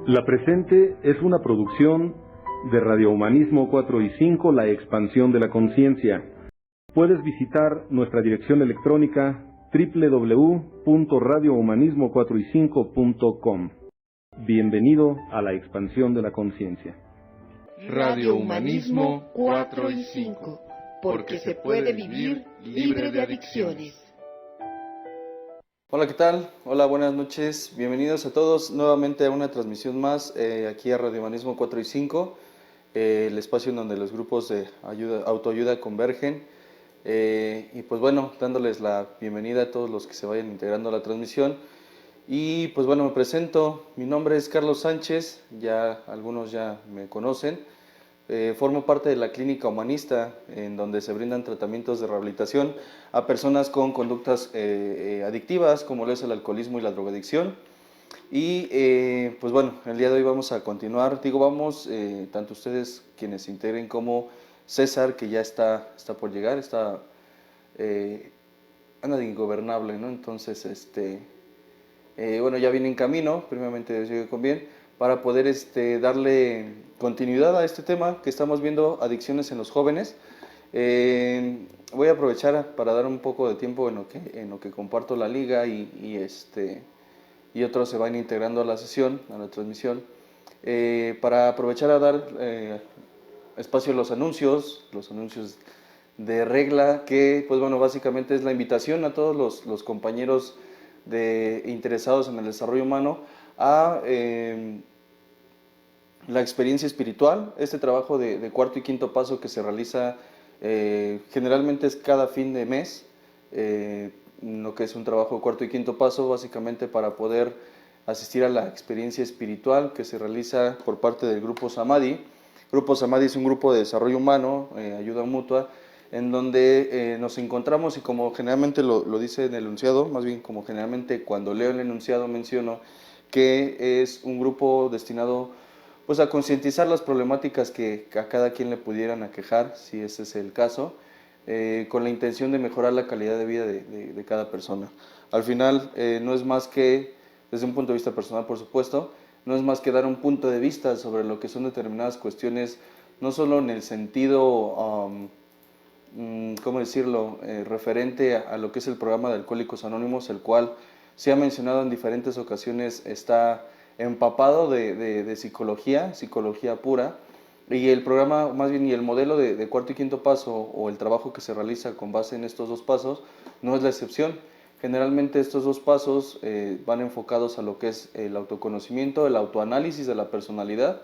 La presente es una producción de Radio Humanismo 4 y 5, la expansión de la conciencia. Puedes visitar nuestra dirección electrónica www.radiohumanismo4y5.com. Bienvenido a la expansión de la conciencia. Radio Humanismo 4 y 5, porque se puede vivir libre de adicciones. Hola, ¿qué tal? Hola, buenas noches. Bienvenidos a todos nuevamente a una transmisión más aquí a Radio Humanismo 4 y 5, el espacio en donde los grupos de autoayuda convergen. Y pues bueno, dándoles la bienvenida a todos los que se vayan integrando a la transmisión. Y pues bueno, me presento, mi nombre es Carlos Sánchez, ya algunos ya me conocen. Formo parte de la clínica humanista, en donde se brindan tratamientos de rehabilitación a personas con conductas adictivas, como lo es el alcoholismo y la drogadicción. Y pues bueno, el día de hoy vamos a continuar, tanto ustedes quienes se integren como César, que ya está por llegar, anda de ingobernable, ¿no? Entonces, bueno, ya viene en camino, primeramente Dios llegue con bien, para poder darle continuidad a este tema que estamos viendo, adicciones en los jóvenes. Voy a aprovechar para dar un poco de tiempo en lo que comparto la liga y otros se van integrando a la sesión, a la transmisión, para aprovechar a dar espacio a los anuncios de regla, que pues bueno, básicamente es la invitación a todos los compañeros interesados en el desarrollo humano a la experiencia espiritual. Este trabajo de cuarto y quinto paso que se realiza generalmente es cada fin de mes, lo que es un trabajo de cuarto y quinto paso, básicamente para poder asistir a la experiencia espiritual que se realiza por parte del Grupo Samadhi. Grupo Samadhi es un grupo de desarrollo humano, ayuda mutua, en donde nos encontramos, y como generalmente lo dice en el enunciado, más bien como generalmente cuando leo el enunciado menciono, que es un grupo destinado pues a concientizar las problemáticas que a cada quien le pudieran aquejar, si ese es el caso, con la intención de mejorar la calidad de vida de cada persona. Al final no es más que, desde un punto de vista personal por supuesto, no es más que dar un punto de vista sobre lo que son determinadas cuestiones, no solo en el sentido, ¿cómo decirlo?, referente a lo que es el programa de Alcohólicos Anónimos, el cual se ha mencionado en diferentes ocasiones, está empapado de psicología pura, y el programa, más bien, y el modelo de cuarto y quinto paso, o el trabajo que se realiza con base en estos dos pasos, no es la excepción. Generalmente estos dos pasos van enfocados a lo que es el autoconocimiento, el autoanálisis de la personalidad,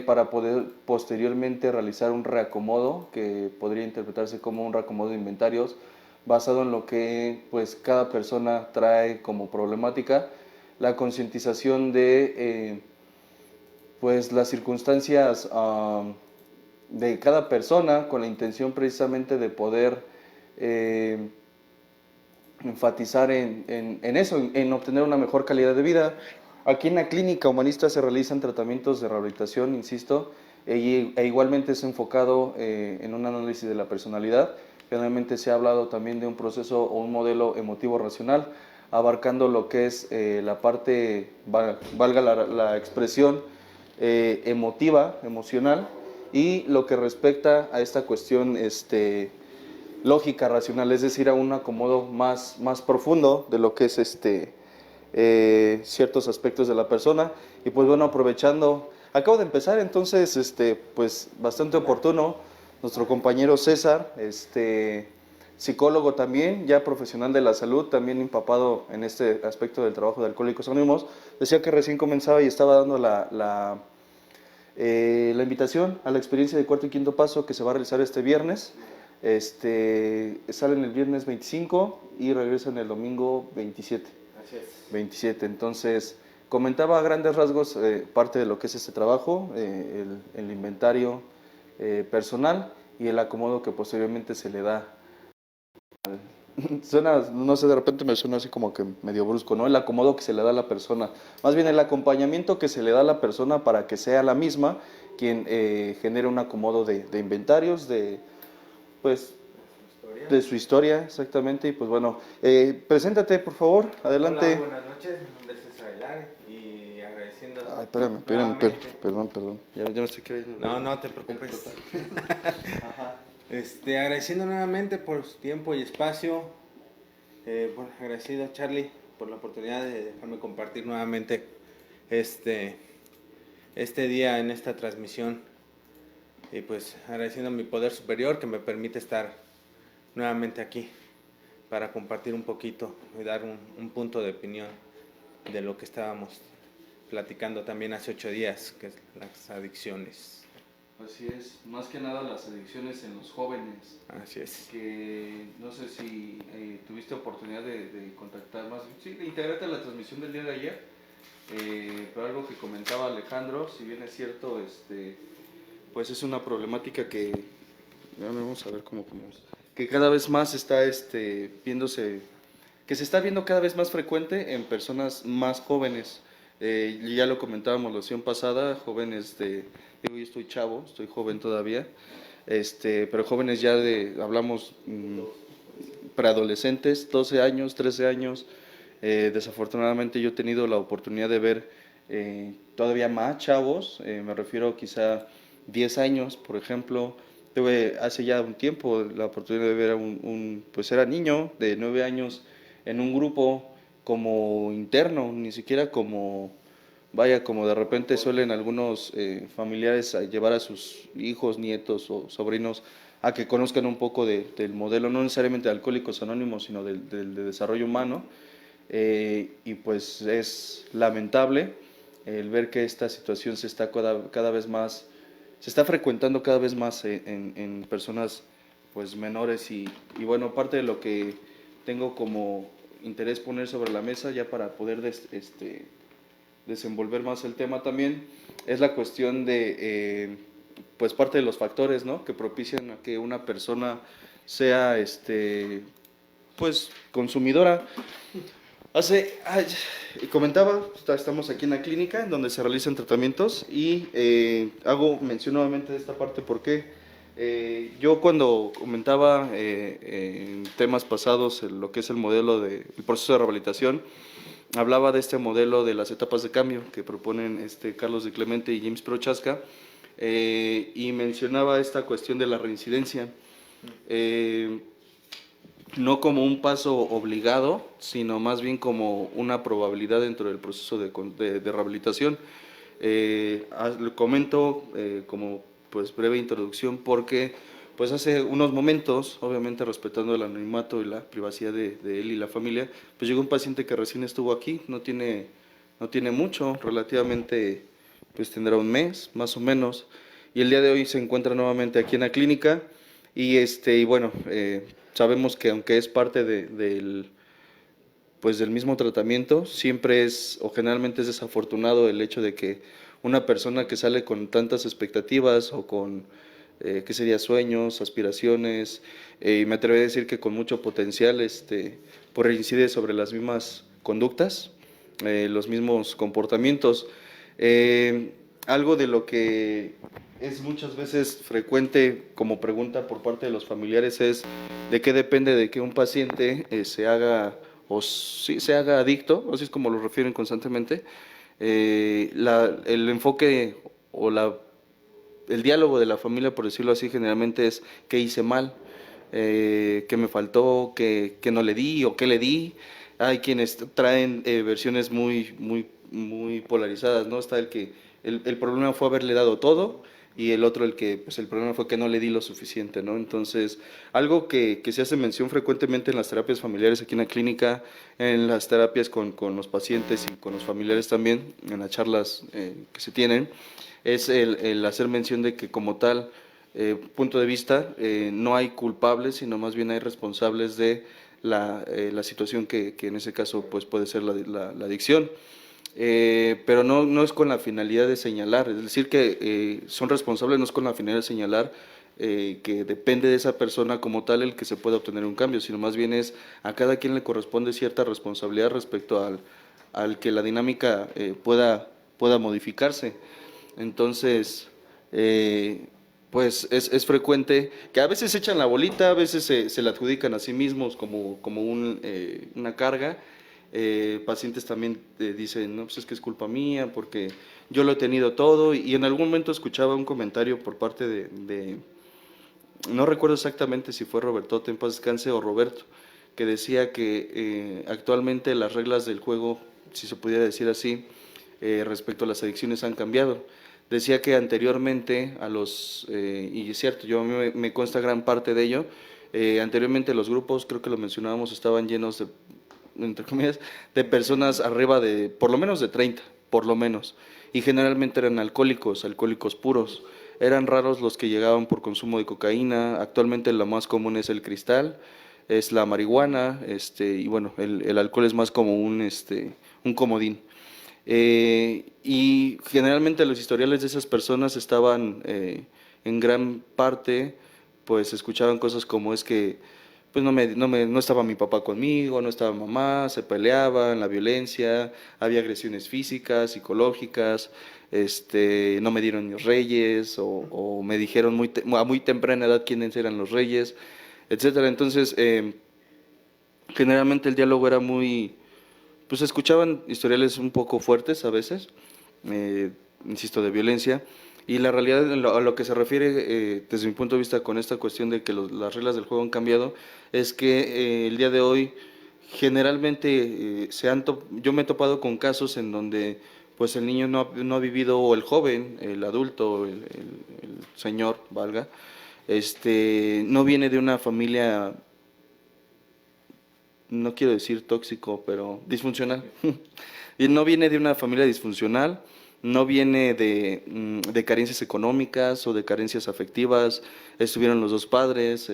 para poder posteriormente realizar un reacomodo, que podría interpretarse como un reacomodo de inventarios, basado en lo que pues cada persona trae como problemática, la concientización de pues las circunstancias de cada persona, con la intención precisamente de poder enfatizar en eso, en obtener una mejor calidad de vida. Aquí en la clínica humanista se realizan tratamientos de rehabilitación, insisto, e igualmente es enfocado en un análisis de la personalidad. Generalmente se ha hablado también de un proceso o un modelo emotivo racional, abarcando lo que es la parte, valga la expresión, emotiva, emocional, y lo que respecta a esta cuestión lógica, racional, es decir, a un acomodo más profundo de lo que es ciertos aspectos de la persona. Y pues bueno, aprovechando, acabo de empezar, entonces pues bastante oportuno, nuestro compañero César, psicólogo también, ya profesional de la salud, también empapado en este aspecto del trabajo de Alcohólicos Anónimos, decía que recién comenzaba y estaba dando la invitación a la experiencia de cuarto y quinto paso que se va a realizar este viernes. Salen el viernes 25 y regresan el domingo 27. Así es. 27, entonces comentaba a grandes rasgos parte de lo que es este trabajo, el inventario personal y el acomodo que posteriormente se le da. Suena, no sé, de repente me suena así como que medio brusco, ¿no? El acomodo que se le da a la persona, más bien el acompañamiento que se le da a la persona para que sea la misma quien genere un acomodo de inventarios, pues de su historia, exactamente. Y pues bueno, preséntate por favor, adelante. Hola, buenas noches, mi nombre es César Aguilar y agradeciendo a Ay, espérame, perdón. Ya me estoy creyendo. No te preocupes. Agradeciendo nuevamente por su tiempo y espacio. Agradecido, Charlie, por la oportunidad de dejarme compartir nuevamente este día en esta transmisión. Y pues agradeciendo a mi poder superior que me permite estar nuevamente aquí para compartir un poquito y dar un punto de opinión de lo que estábamos platicando también hace 8 días, que es las adicciones. Así es, más que nada las adicciones en los jóvenes. Así es. Que no sé si tuviste oportunidad de contactar más, sí, de integrarte a la transmisión del día de ayer, pero algo que comentaba Alejandro, si bien es cierto, pues es una problemática que, vamos a ver cómo ponemos, que cada vez más está viéndose, que se está viendo cada vez más frecuente en personas más jóvenes. Ya lo comentábamos la sesión pasada, jóvenes digo, yo estoy chavo, estoy joven todavía, pero jóvenes ya hablamos preadolescentes, 12 años, 13 años. Desafortunadamente yo he tenido la oportunidad de ver todavía más chavos, me refiero quizá 10 años, por ejemplo. Tuve hace ya un tiempo la oportunidad de ver a pues era niño de 9 años en un grupo como interno, ni siquiera como, vaya, como de repente suelen algunos familiares a llevar a sus hijos, nietos o sobrinos a que conozcan un poco del modelo, no necesariamente de Alcohólicos Anónimos, sino del desarrollo humano. Y pues es lamentable el ver que esta situación se está cada vez más, se está frecuentando cada vez más en personas pues menores y bueno, parte de lo que tengo como interés poner sobre la mesa ya para poder desenvolver más el tema también es la cuestión de pues parte de los factores, ¿no?, que propician a que una persona sea pues consumidora. Comentaba, estamos aquí en la clínica en donde se realizan tratamientos y hago mención nuevamente de esta parte porque yo cuando comentaba en temas pasados lo que es el modelo del proceso de rehabilitación, hablaba de este modelo de las etapas de cambio que proponen Carlos de Clemente y James Prochaska, y mencionaba esta cuestión de la reincidencia. No como un paso obligado, sino más bien como una probabilidad dentro del proceso de rehabilitación. Lo comento como pues breve introducción porque pues hace unos momentos, obviamente respetando el anonimato y la privacidad de él y la familia, pues llegó un paciente que recién estuvo aquí, no tiene mucho, relativamente pues tendrá un mes más o menos, y el día de hoy se encuentra nuevamente aquí en la clínica y bueno, sabemos que aunque es parte del mismo tratamiento, siempre es o generalmente es desafortunado el hecho de que una persona que sale con tantas expectativas o con, ¿qué sería?, sueños, aspiraciones, y me atrevería a decir que con mucho potencial, pues reincide sobre las mismas conductas, los mismos comportamientos. Algo de lo que es muchas veces frecuente como pregunta por parte de los familiares es de qué depende de que un paciente se haga adicto, así es como lo refieren constantemente. El enfoque o el diálogo de la familia, por decirlo así, generalmente es qué hice mal, qué me faltó, qué no le di o qué le di. Hay quienes traen versiones muy polarizadas, ¿no? Está el problema fue haberle dado todo, y el otro pues el problema fue que no le di lo suficiente, ¿no? Entonces, algo que se hace mención frecuentemente en las terapias familiares aquí en la clínica, en las terapias con los pacientes y con los familiares también, en las charlas que se tienen, es el hacer mención de que como tal punto de vista no hay culpables, sino más bien hay responsables de la situación que en ese caso pues puede ser la adicción. Pero no es con la finalidad de señalar, es decir, que son responsables, no es con la finalidad de señalar que depende de esa persona como tal el que se pueda obtener un cambio, sino más bien es a cada quien le corresponde cierta responsabilidad respecto al que la dinámica pueda modificarse. Entonces, pues es frecuente que a veces echan la bolita, a veces se la adjudican a sí mismos como una carga. Pacientes también dicen, no, pues es que es culpa mía, porque yo lo he tenido todo, y en algún momento escuchaba un comentario por parte no recuerdo exactamente si fue Roberto, en paz descanse, o Roberto, que decía que actualmente las reglas del juego, si se pudiera decir así, respecto a las adicciones han cambiado. Decía que anteriormente y es cierto, yo a mí me consta gran parte de ello, anteriormente los grupos, creo que lo mencionábamos, estaban llenos de, entre comillas, de personas arriba de, por lo menos de 30, por lo menos, y generalmente eran alcohólicos puros. Eran raros los que llegaban por consumo de cocaína. Actualmente lo más común es el cristal, es la marihuana, y bueno, el alcohol es más como un comodín. Y generalmente los historiales de esas personas estaban en gran parte, pues escuchaban cosas como es que pues no estaba mi papá conmigo, no estaba mamá, se peleaban, la violencia, había agresiones físicas, psicológicas, no me dieron mis reyes, o me dijeron a muy temprana edad quiénes eran los reyes, etcétera. Entonces, generalmente el diálogo era pues escuchaban historiales un poco fuertes a veces, insisto, de violencia, y la realidad a lo que se refiere desde mi punto de vista con esta cuestión de que las reglas del juego han cambiado, es que el día de hoy generalmente yo me he topado con casos en donde pues el niño no ha vivido, o el joven, el adulto, el señor, valga, no viene de una familia, no quiero decir tóxico, pero disfuncional. Y no viene de una familia disfuncional, no viene de carencias económicas o de carencias afectivas. Estuvieron los dos padres,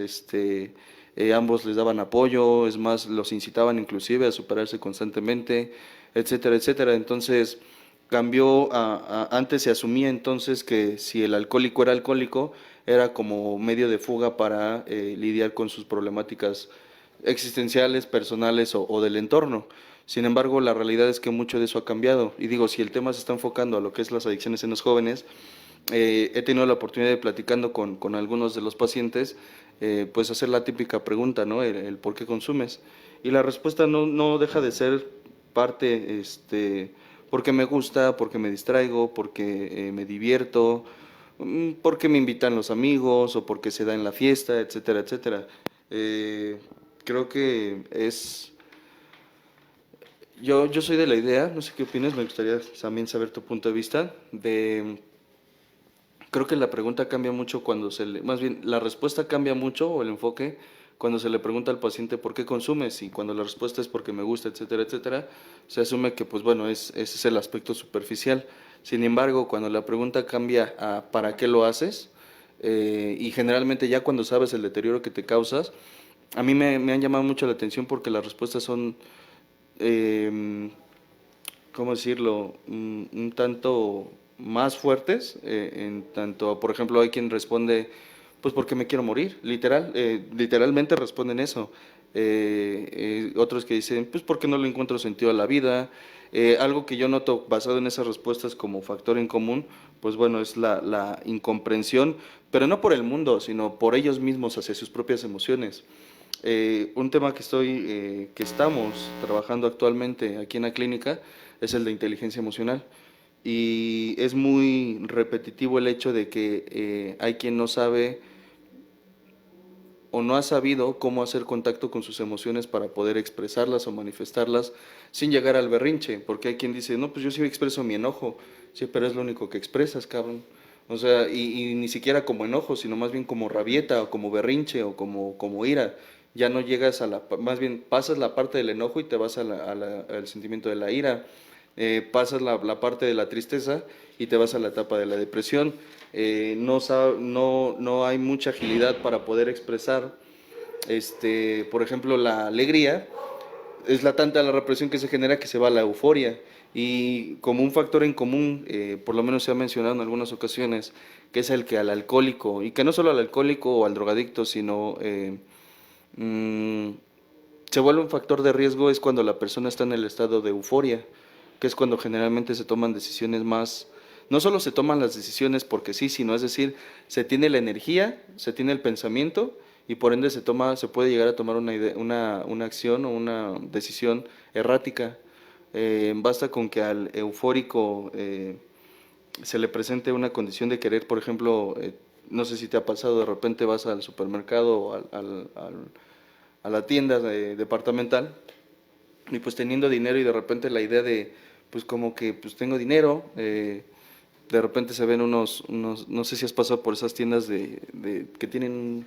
ambos les daban apoyo, es más, los incitaban inclusive a superarse constantemente, etcétera, etcétera. Entonces, antes se asumía entonces que si el alcohólico era alcohólico, era como medio de fuga para lidiar con sus problemáticas existenciales, personales o del entorno. Sin embargo, la realidad es que mucho de eso ha cambiado. Y digo, si el tema se está enfocando a lo que es las adicciones en los jóvenes, he tenido la oportunidad de platicando con algunos de los pacientes, pues hacer la típica pregunta, ¿no? El ¿por qué consumes? Y la respuesta no deja de ser parte, porque me gusta, porque me distraigo, porque me divierto, porque me invitan los amigos o porque se da en la fiesta, etcétera, etcétera. Creo que yo soy de la idea, no sé qué opinas, me gustaría también saber tu punto de vista, creo que la pregunta cambia mucho más bien la respuesta cambia mucho, o el enfoque, cuando se le pregunta al paciente por qué consumes, y cuando la respuesta es porque me gusta, etcétera, etcétera, se asume que pues bueno, ese es el aspecto superficial. Sin embargo, cuando la pregunta cambia a ¿para qué lo haces? Y generalmente ya cuando sabes el deterioro que te causas, a mí me han llamado mucho la atención porque las respuestas son, ¿cómo decirlo?, un tanto más fuertes, en tanto, por ejemplo, hay quien responde, pues porque me quiero morir, literalmente responden eso. Otros que dicen, pues porque no le encuentro sentido a la vida. Algo que yo noto basado en esas respuestas como factor en común, pues bueno, es la incomprensión, pero no por el mundo, sino por ellos mismos hacia sus propias emociones. Un tema que estamos trabajando actualmente aquí en la clínica es el de inteligencia emocional, y es muy repetitivo el hecho de que hay quien no sabe o no ha sabido cómo hacer contacto con sus emociones para poder expresarlas o manifestarlas sin llegar al berrinche, porque hay quien dice, no, pues yo sí expreso mi enojo, sí, pero es lo único que expresas, cabrón. O sea, y ni siquiera como enojo, sino más bien como rabieta, o como berrinche, o como ira. Ya no llegas más bien pasas la parte del enojo y te vas al sentimiento de la ira. Pasas la parte de la tristeza y te vas a la etapa de la depresión. No hay mucha agilidad para poder expresar, por ejemplo, la alegría. Es tanta la represión que se genera que se va a la euforia. Y como un factor en común, por lo menos se ha mencionado en algunas ocasiones, que es el que al alcohólico, y que no solo al alcohólico o al drogadicto, sino se vuelve un factor de riesgo, es cuando la persona está en el estado de euforia, que es cuando generalmente se toman decisiones más. No solo se toman las decisiones porque sí, sino es decir, se tiene la energía, se tiene el pensamiento y por ende se puede llegar a tomar una acción o una decisión errática. Basta con que al eufórico se le presente una condición de querer, por ejemplo, no sé si te ha pasado, de repente vas al supermercado o a la tienda departamental y pues teniendo dinero y de repente la idea de, pues como que pues tengo dinero, de repente se ven no sé si has pasado por esas tiendas que tienen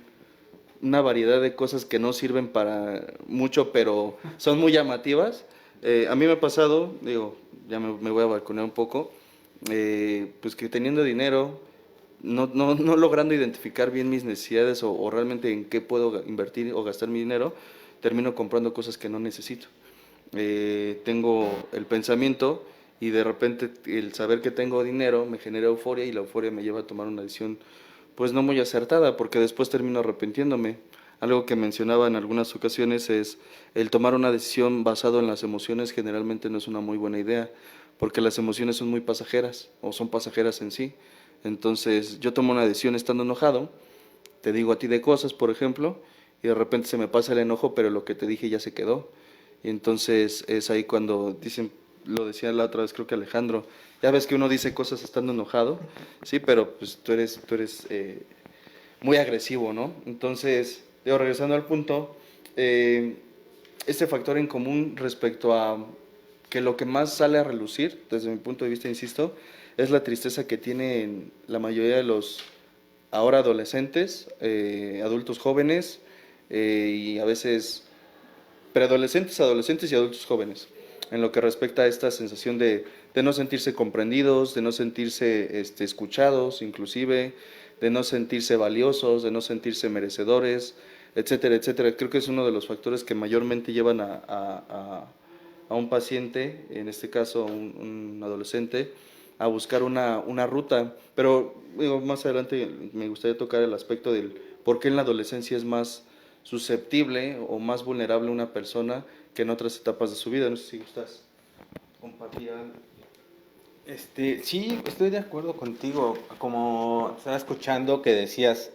una variedad de cosas que no sirven para mucho, pero son muy llamativas. A mí me ha pasado, digo, ya me voy a balconear un poco, pues que teniendo dinero, no logrando identificar bien mis necesidades o realmente en qué puedo invertir o gastar mi dinero, termino comprando cosas que no necesito. Tengo el pensamiento y de repente el saber que tengo dinero me genera euforia y la euforia me lleva a tomar una decisión pues no muy acertada, porque después termino arrepintiéndome. Algo que mencionaba en algunas ocasiones es el tomar una decisión basado en las emociones generalmente no es una muy buena idea, porque las emociones son muy pasajeras o son pasajeras en sí. Entonces yo tomo una decisión estando enojado, te digo a ti de cosas, por ejemplo, y de repente se me pasa el enojo, pero lo que te dije ya se quedó. Y entonces es ahí cuando dicen, lo decía la otra vez creo que Alejandro, ya ves que uno dice cosas estando enojado, sí, pero pues tú eres muy agresivo, ¿no? Entonces, regresando al punto, este factor en común respecto a que lo que más sale a relucir, desde mi punto de vista, insisto, es la tristeza que tienen la mayoría de los ahora adolescentes, adultos jóvenes y a veces preadolescentes, adolescentes y adultos jóvenes, en lo que respecta a esta sensación de no sentirse comprendidos, de no sentirse escuchados inclusive, de no sentirse valiosos, de no sentirse merecedores, etcétera, etcétera. Creo que es uno de los factores que mayormente llevan a un paciente, en este caso un adolescente, a buscar una ruta. Pero digo, más adelante me gustaría tocar el aspecto del por qué en la adolescencia es más susceptible o más vulnerable una persona que en otras etapas de su vida. No sé si gustas compartir algo. Sí, estoy de acuerdo contigo. Como estaba escuchando que decías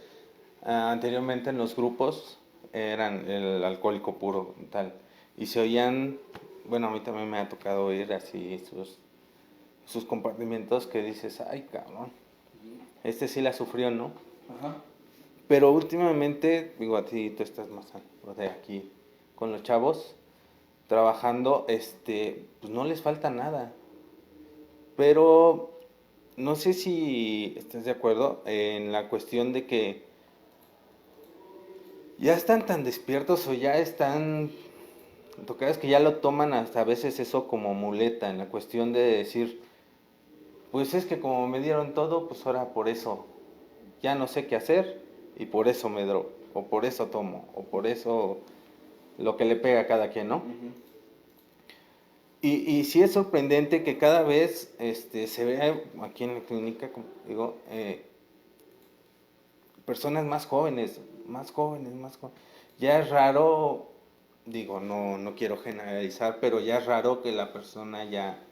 anteriormente en los grupos, eran el alcohólico puro, tal. Y se oían, bueno, a mí también me ha tocado oír así sus compartimientos que dices, ay, cabrón, este sí la sufrió, ¿no? Ajá. Pero últimamente, digo, a ti tú estás más de aquí con los chavos, trabajando, pues no les falta nada. Pero no sé si estás de acuerdo en la cuestión de que ya están tan despiertos o ya están tocados que ya lo toman hasta a veces eso como muleta, en la cuestión de decir, pues es que como me dieron todo, pues ahora por eso ya no sé qué hacer y por eso me drogo, o por eso tomo, o por eso lo que le pega a cada quien, ¿no? Uh-huh. Y sí es sorprendente que cada vez se ve aquí en la clínica, como digo, personas más jóvenes, más jóvenes, más jóvenes. Ya es raro, digo, no quiero generalizar, pero ya es raro que la persona ya,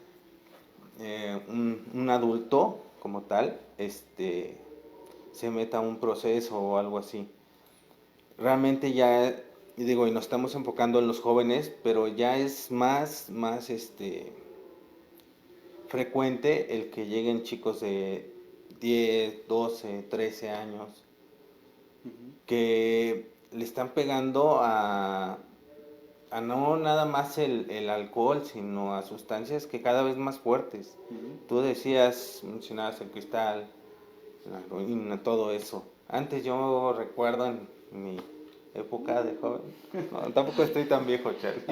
un adulto como tal, se meta a un proceso o algo así. Realmente ya, digo, y nos estamos enfocando en los jóvenes, pero ya es más frecuente el que lleguen chicos de 10, 12, 13 años que le están pegando a no nada más el alcohol, sino a sustancias que cada vez más fuertes. Tú decías, mencionabas el cristal, la heroína, todo eso. Antes yo recuerdo en mi época de joven, no, tampoco estoy tan viejo, Charlie.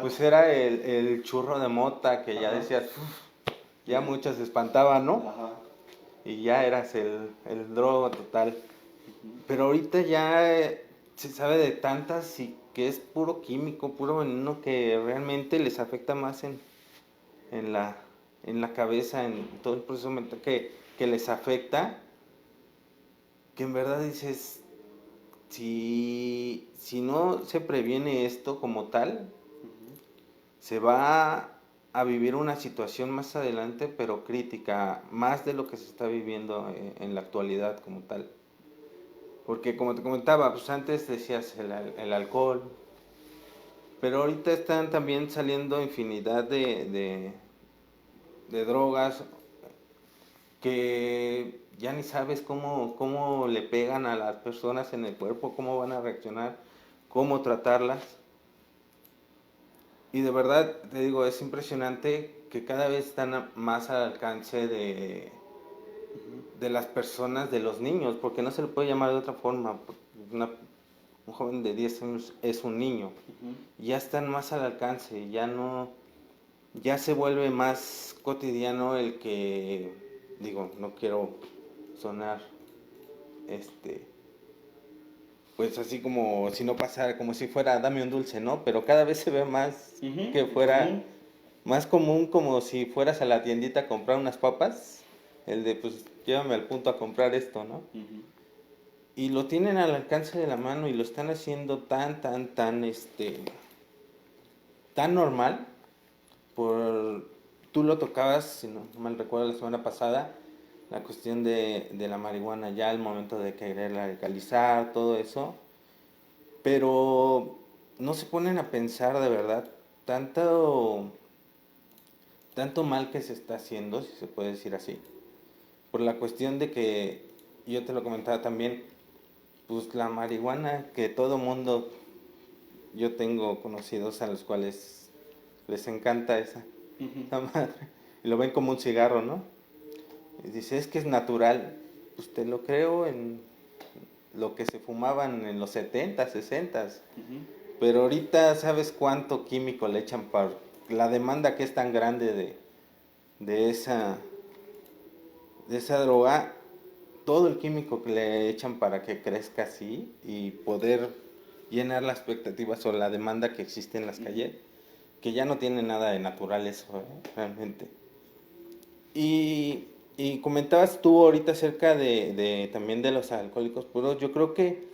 Pues era el churro de mota que ya decías, ya muchos se espantaban, ¿no? Ajá. Y ya eras el drogo total. Pero ahorita ya se sabe de tantas y que es puro químico, puro veneno que realmente les afecta más en la cabeza, en todo el proceso mental que les afecta, que en verdad dices, si no se previene esto como tal, se va a vivir una situación más adelante, pero crítica, más de lo que se está viviendo en la actualidad como tal. Porque como te comentaba, pues antes decías el alcohol, pero ahorita están también saliendo infinidad de drogas que ya ni sabes cómo le pegan a las personas en el cuerpo, cómo van a reaccionar, cómo tratarlas. Y de verdad, te digo, es impresionante que cada vez están más al alcance de las personas, de los niños, porque no se le puede llamar de otra forma. Un joven de 10 años es un niño. Ya están más al alcance, ya se vuelve más cotidiano el que, digo, no quiero sonar, pues así como si no pasara, como si fuera dame un dulce, ¿no? Pero cada vez se ve más que fuera más común, como si fueras a la tiendita a comprar unas papas, el de pues llévame al punto a comprar esto, ¿no? Y lo tienen al alcance de la mano y lo están haciendo tan normal. Tú lo tocabas, si no mal recuerdo, la semana pasada, la cuestión de la marihuana, ya al momento de quererla legalizar, todo eso. Pero no se ponen a pensar de verdad tanto mal que se está haciendo, si se puede decir así. Por la cuestión de que, yo te lo comentaba también, pues la marihuana que todo mundo, yo tengo conocidos a los cuales les encanta esa madre, y lo ven como un cigarro, ¿no? Y dice, es que es natural. Pues te lo creo en lo que se fumaban en los 70, 60. Pero ahorita, ¿sabes cuánto químico le echan para la demanda que es tan grande de esa droga? Todo el químico que le echan para que crezca así y poder llenar las expectativas o la demanda que existe en las calles, que ya no tiene nada de natural eso, realmente. Y comentabas tú ahorita acerca también de los alcohólicos puros. Yo creo que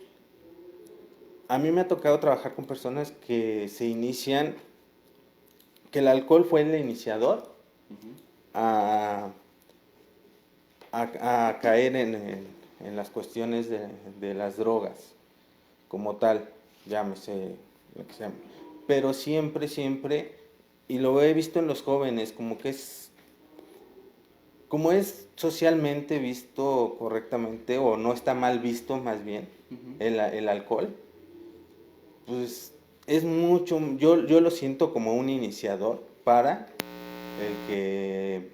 a mí me ha tocado trabajar con personas que se inician, que el alcohol fue el iniciador a caer en las cuestiones de las drogas, como tal, llámese lo que sea. Pero siempre, y lo he visto en los jóvenes, como es socialmente visto correctamente, o no está mal visto más bien, el alcohol, pues es mucho, yo lo siento como un iniciador para el que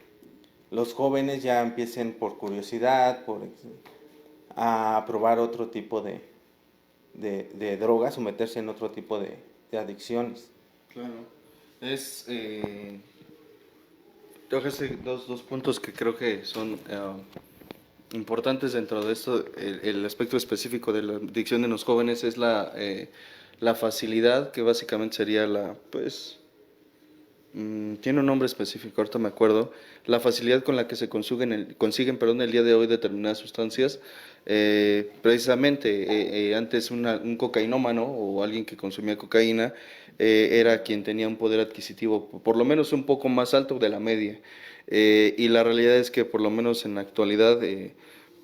los jóvenes ya empiecen por curiosidad, a probar otro tipo de drogas o meterse en otro tipo de adicciones. Claro. Tocaste dos puntos que creo que son importantes dentro de esto. El aspecto específico de la adicción en los jóvenes es la facilidad, que básicamente sería tiene un nombre específico, ahorita me acuerdo, la facilidad con la que se consiguen el día de hoy determinadas sustancias. Precisamente, antes un cocainómano o alguien que consumía cocaína era quien tenía un poder adquisitivo por lo menos un poco más alto de la media. Y la realidad es que por lo menos en la actualidad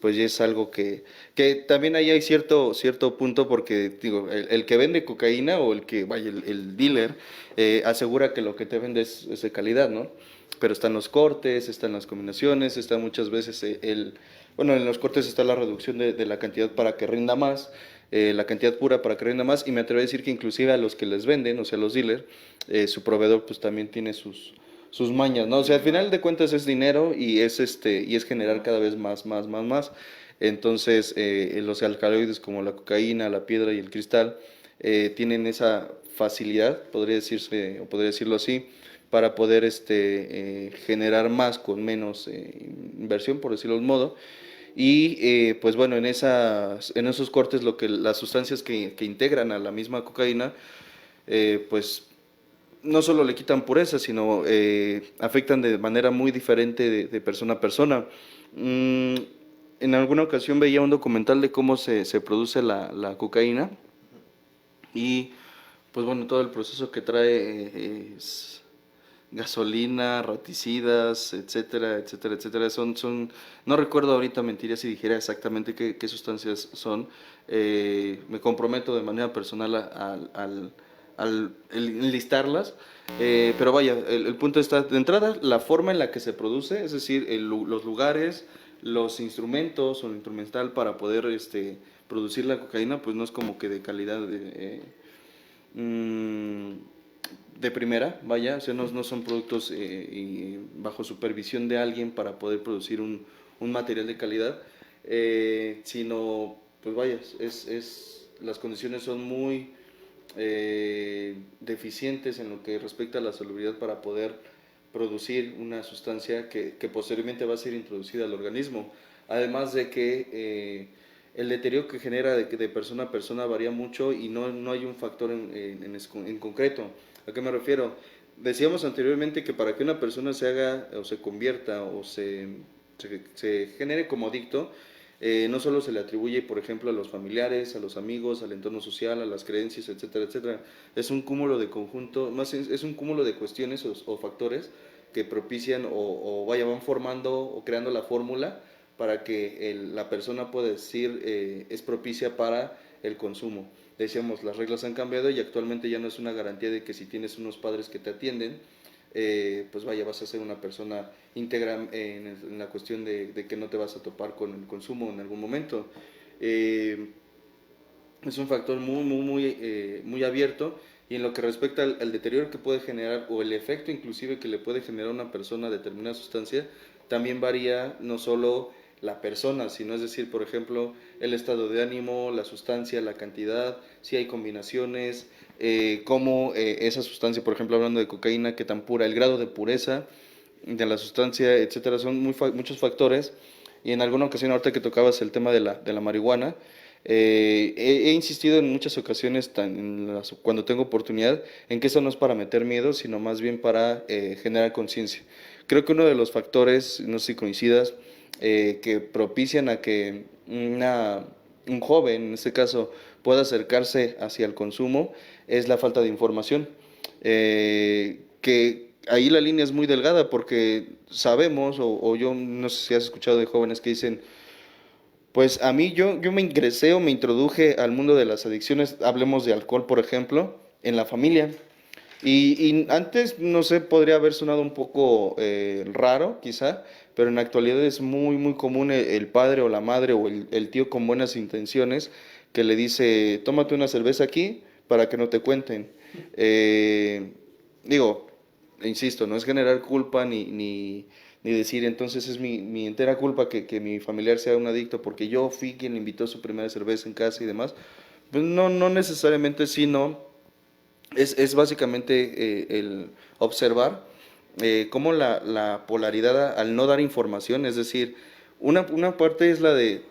pues ya es algo que también ahí hay cierto punto, porque digo, el que vende cocaína o el dealer asegura que lo que te vende es de calidad, ¿no? Pero están los cortes, están las combinaciones, está muchas veces bueno, en los cortes está la reducción de la cantidad para que rinda más, la cantidad pura para que rinda más, y me atrevo a decir que inclusive a los que les venden, o sea, los dealers, su proveedor pues también tiene sus mañas, ¿no? O sea, al final de cuentas es dinero y es generar cada vez más. Entonces, los alcaloides como la cocaína, la piedra y el cristal tienen esa facilidad, podría decirlo así, para poder generar más con menos inversión, por decirlo de un modo. Y pues bueno, en esos cortes las sustancias que integran a la misma cocaína, pues no solo le quitan pureza, sino afectan de manera muy diferente de persona a persona. En alguna ocasión veía un documental de cómo se produce la cocaína, y pues bueno, todo el proceso que trae es gasolina, raticidas, etcétera, etcétera, etcétera. No recuerdo ahorita, mentiría si dijera exactamente qué sustancias son. Me comprometo de manera personal al enlistarlas, pero vaya, el punto está de entrada, la forma en la que se produce, es decir, los lugares, los instrumentos o el instrumental para poder producir la cocaína, pues no es como que de calidad de primera, vaya, o sea, no son productos y bajo supervisión de alguien para poder producir un material de calidad, sino, pues vaya, las condiciones son muy deficientes en lo que respecta a la salubridad para poder producir una sustancia que posteriormente va a ser introducida al organismo. Además de que el deterioro que genera de persona a persona varía mucho y no hay un factor en concreto. ¿A qué me refiero? Decíamos anteriormente que para que una persona se haga o se convierta o se genere como adicto, no solo se le atribuye, por ejemplo, a los familiares, a los amigos, al entorno social, a las creencias, etcétera, etcétera. Es un cúmulo de conjunto, más es un cúmulo de cuestiones o factores que propician o van formando o creando la fórmula para que la persona pueda decir es propicia para el consumo. Decíamos, las reglas han cambiado y actualmente ya no es una garantía de que si tienes unos padres que te atienden, pues vaya, vas a ser una persona íntegra en la cuestión de que no te vas a topar con el consumo en algún momento. Es un factor muy abierto, y en lo que respecta al deterioro que puede generar o el efecto inclusive que le puede generar a una persona determinada sustancia, también varía no solo la persona, sino es decir, por ejemplo, el estado de ánimo, la sustancia, la cantidad, si hay combinaciones, cómo esa sustancia, por ejemplo, hablando de cocaína, qué tan pura, el grado de pureza de la sustancia, etcétera, son muchos factores. Y en alguna ocasión, ahorita que tocabas el tema de la marihuana, he insistido en muchas ocasiones, cuando tengo oportunidad, en que eso no es para meter miedo, sino más bien para generar conciencia. Creo que uno de los factores, no sé si coincidas, que propician a que un joven, en este caso, pueda acercarse hacia el consumo, es la falta de información. Que ahí la línea es muy delgada, porque sabemos, o yo no sé si has escuchado de jóvenes que dicen, pues a mí yo me ingresé o me introduje al mundo de las adicciones, hablemos de alcohol, por ejemplo, en la familia. Y antes, no sé, podría haber sonado un poco raro, quizá, pero en la actualidad es muy común el padre o la madre o el tío con buenas intenciones que le dice, tómate una cerveza aquí para que no te cuenten. Digo, insisto, no es generar culpa ni decir, entonces es mi entera culpa que mi familiar sea un adicto porque yo fui quien le invitó su primera cerveza en casa y demás. Pues no necesariamente, sino es básicamente el observar cómo la polaridad al no dar información, es decir, una parte es la de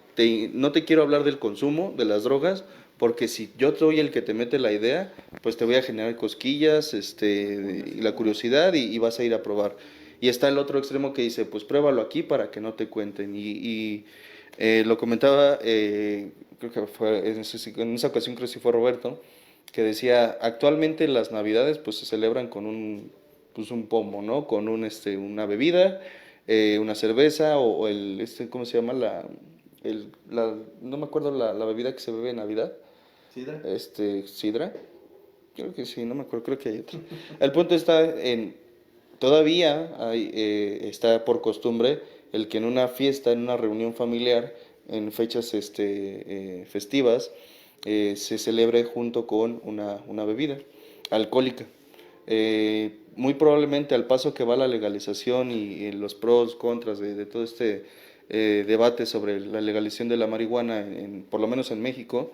no te quiero hablar del consumo de las drogas, porque si yo soy el que te mete la idea, pues te voy a generar cosquillas, y la curiosidad y vas a ir a probar. Y está el otro extremo que dice, pues pruébalo aquí para que no te cuenten. Lo comentaba, creo que fue en esa ocasión, creo que sí fue Roberto, que decía, actualmente las navidades pues se celebran con un pomo, ¿no? Con una bebida, una cerveza o ¿cómo se llama? No me acuerdo la bebida que se bebe en Navidad. ¿Sidra? Sidra. Creo que sí, no me acuerdo, creo que hay otro. El punto está todavía está por costumbre el que en una fiesta, en una reunión familiar, en fechas festivas, se celebre junto con una bebida alcohólica. Muy probablemente al paso que va la legalización y los pros, contras de todo este debate sobre la legalización de la marihuana, por lo menos en México,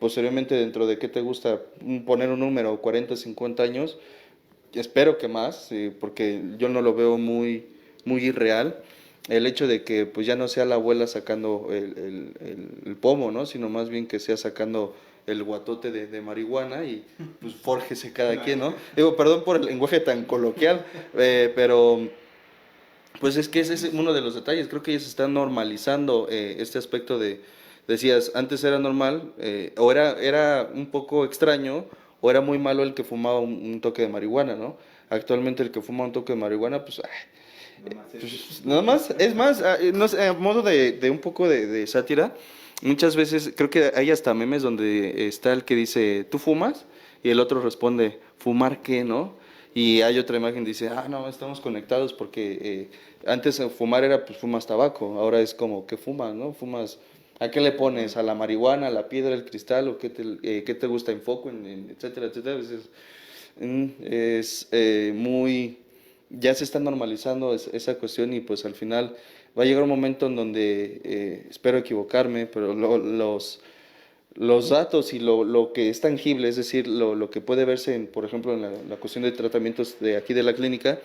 posteriormente dentro de qué te gusta poner un número, 40, 50 años, espero que más, porque yo no lo veo muy irreal, el hecho de que pues ya no sea la abuela sacando el pomo, ¿no? Sino más bien que sea sacando el guatote de marihuana y pues fórjese cada quien, ¿no? Digo, perdón por el lenguaje tan coloquial, pero pues es que ese es uno de los detalles. Creo que ya se está normalizando este aspecto decías, antes era normal, o era un poco extraño, o era muy malo el que fumaba un toque de marihuana, ¿no? Actualmente el que fuma un toque de marihuana, pues, nada más, es más, no sé, a modo de un poco de sátira, muchas veces creo que hay hasta memes donde está el que dice, ¿tú fumas? Y el otro responde, ¿fumar qué, no? Y hay otra imagen que dice, no, estamos conectados porque antes fumar era, pues fumas tabaco, ahora es como, ¿qué fumas, no? Fumas, ¿a qué le pones? ¿A la marihuana, a la piedra, al cristal? ¿O qué te gusta en foco, etcétera, etcétera? A veces, muy, ya se está normalizando esa cuestión y pues al final va a llegar un momento en donde, espero equivocarme, pero los datos y lo que es tangible, es decir, lo que puede verse, por ejemplo, en la cuestión de tratamientos de aquí de la clínica,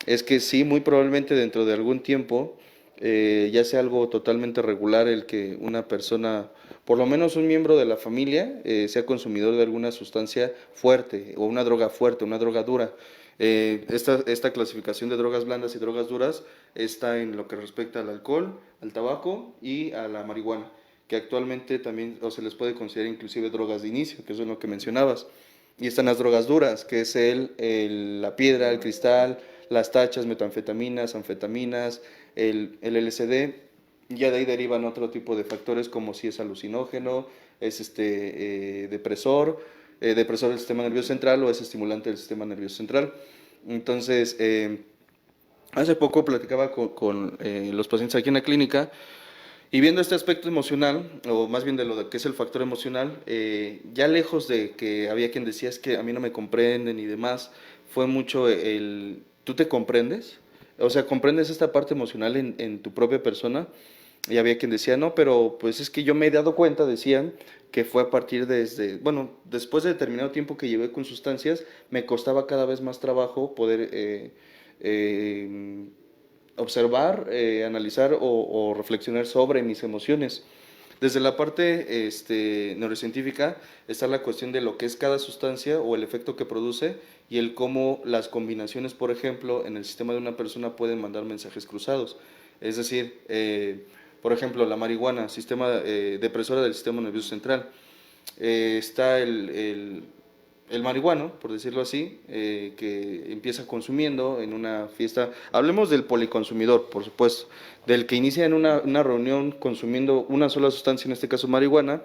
es que sí, muy probablemente dentro de algún tiempo, ya sea algo totalmente regular el que una persona, por lo menos un miembro de la familia, sea consumidor de alguna sustancia fuerte o una droga fuerte, una droga dura. Esta clasificación de drogas blandas y drogas duras está en lo que respecta al alcohol, al tabaco y a la marihuana, que actualmente también o se les puede considerar inclusive drogas de inicio, que eso es lo que mencionabas. Y están las drogas duras, que es la piedra, el cristal, las tachas, metanfetaminas, anfetaminas, el LSD. Ya de ahí derivan otro tipo de factores como si es alucinógeno, es depresor del sistema nervioso central o es estimulante del sistema nervioso central. Entonces, hace poco platicaba con los pacientes aquí en la clínica y viendo este aspecto emocional, o más bien de lo que es el factor emocional, ya lejos de que había quien decía es que a mí no me comprenden y demás, fue mucho ¿tú te comprendes? O sea, ¿comprendes esta parte emocional en tu propia persona? Y había quien decía, no, pero pues es que yo me he dado cuenta, decían, que fue a partir bueno, después de determinado tiempo que llevé con sustancias, me costaba cada vez más trabajo poder observar, analizar o reflexionar sobre mis emociones. Desde la parte neurocientífica está la cuestión de lo que es cada sustancia o el efecto que produce y el cómo las combinaciones, por ejemplo, en el sistema de una persona pueden mandar mensajes cruzados. Es decir, por ejemplo, la marihuana, sistema depresora del sistema nervioso central. Está el marihuano, por decirlo así, que empieza consumiendo en una fiesta. Hablemos del policonsumidor, por supuesto, del que inicia en una reunión consumiendo una sola sustancia, en este caso marihuana.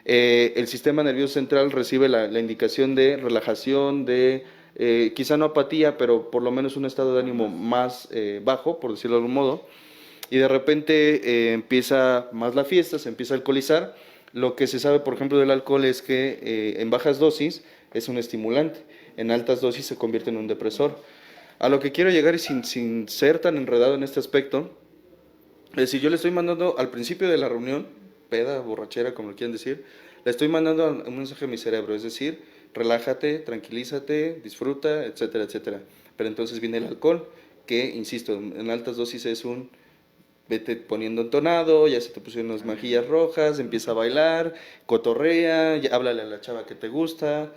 El sistema nervioso central recibe la indicación de relajación, de quizá no apatía, pero por lo menos un estado de ánimo más bajo, por decirlo de algún modo. Y de repente empieza más la fiesta, se empieza a alcoholizar. Lo que se sabe, por ejemplo, del alcohol es que en bajas dosis es un estimulante, en altas dosis se convierte en un depresor. A lo que quiero llegar y sin ser tan enredado en este aspecto, es decir, yo le estoy mandando al principio de la reunión, peda, borrachera, como lo quieran decir, le estoy mandando un mensaje a mi cerebro, es decir, relájate, tranquilízate, disfruta, etcétera, etcétera. Pero entonces viene el alcohol, que, insisto, en altas dosis es vete poniendo entonado, ya se te pusieron unas mejillas rojas, empieza a bailar, cotorrea, háblale a la chava que te gusta,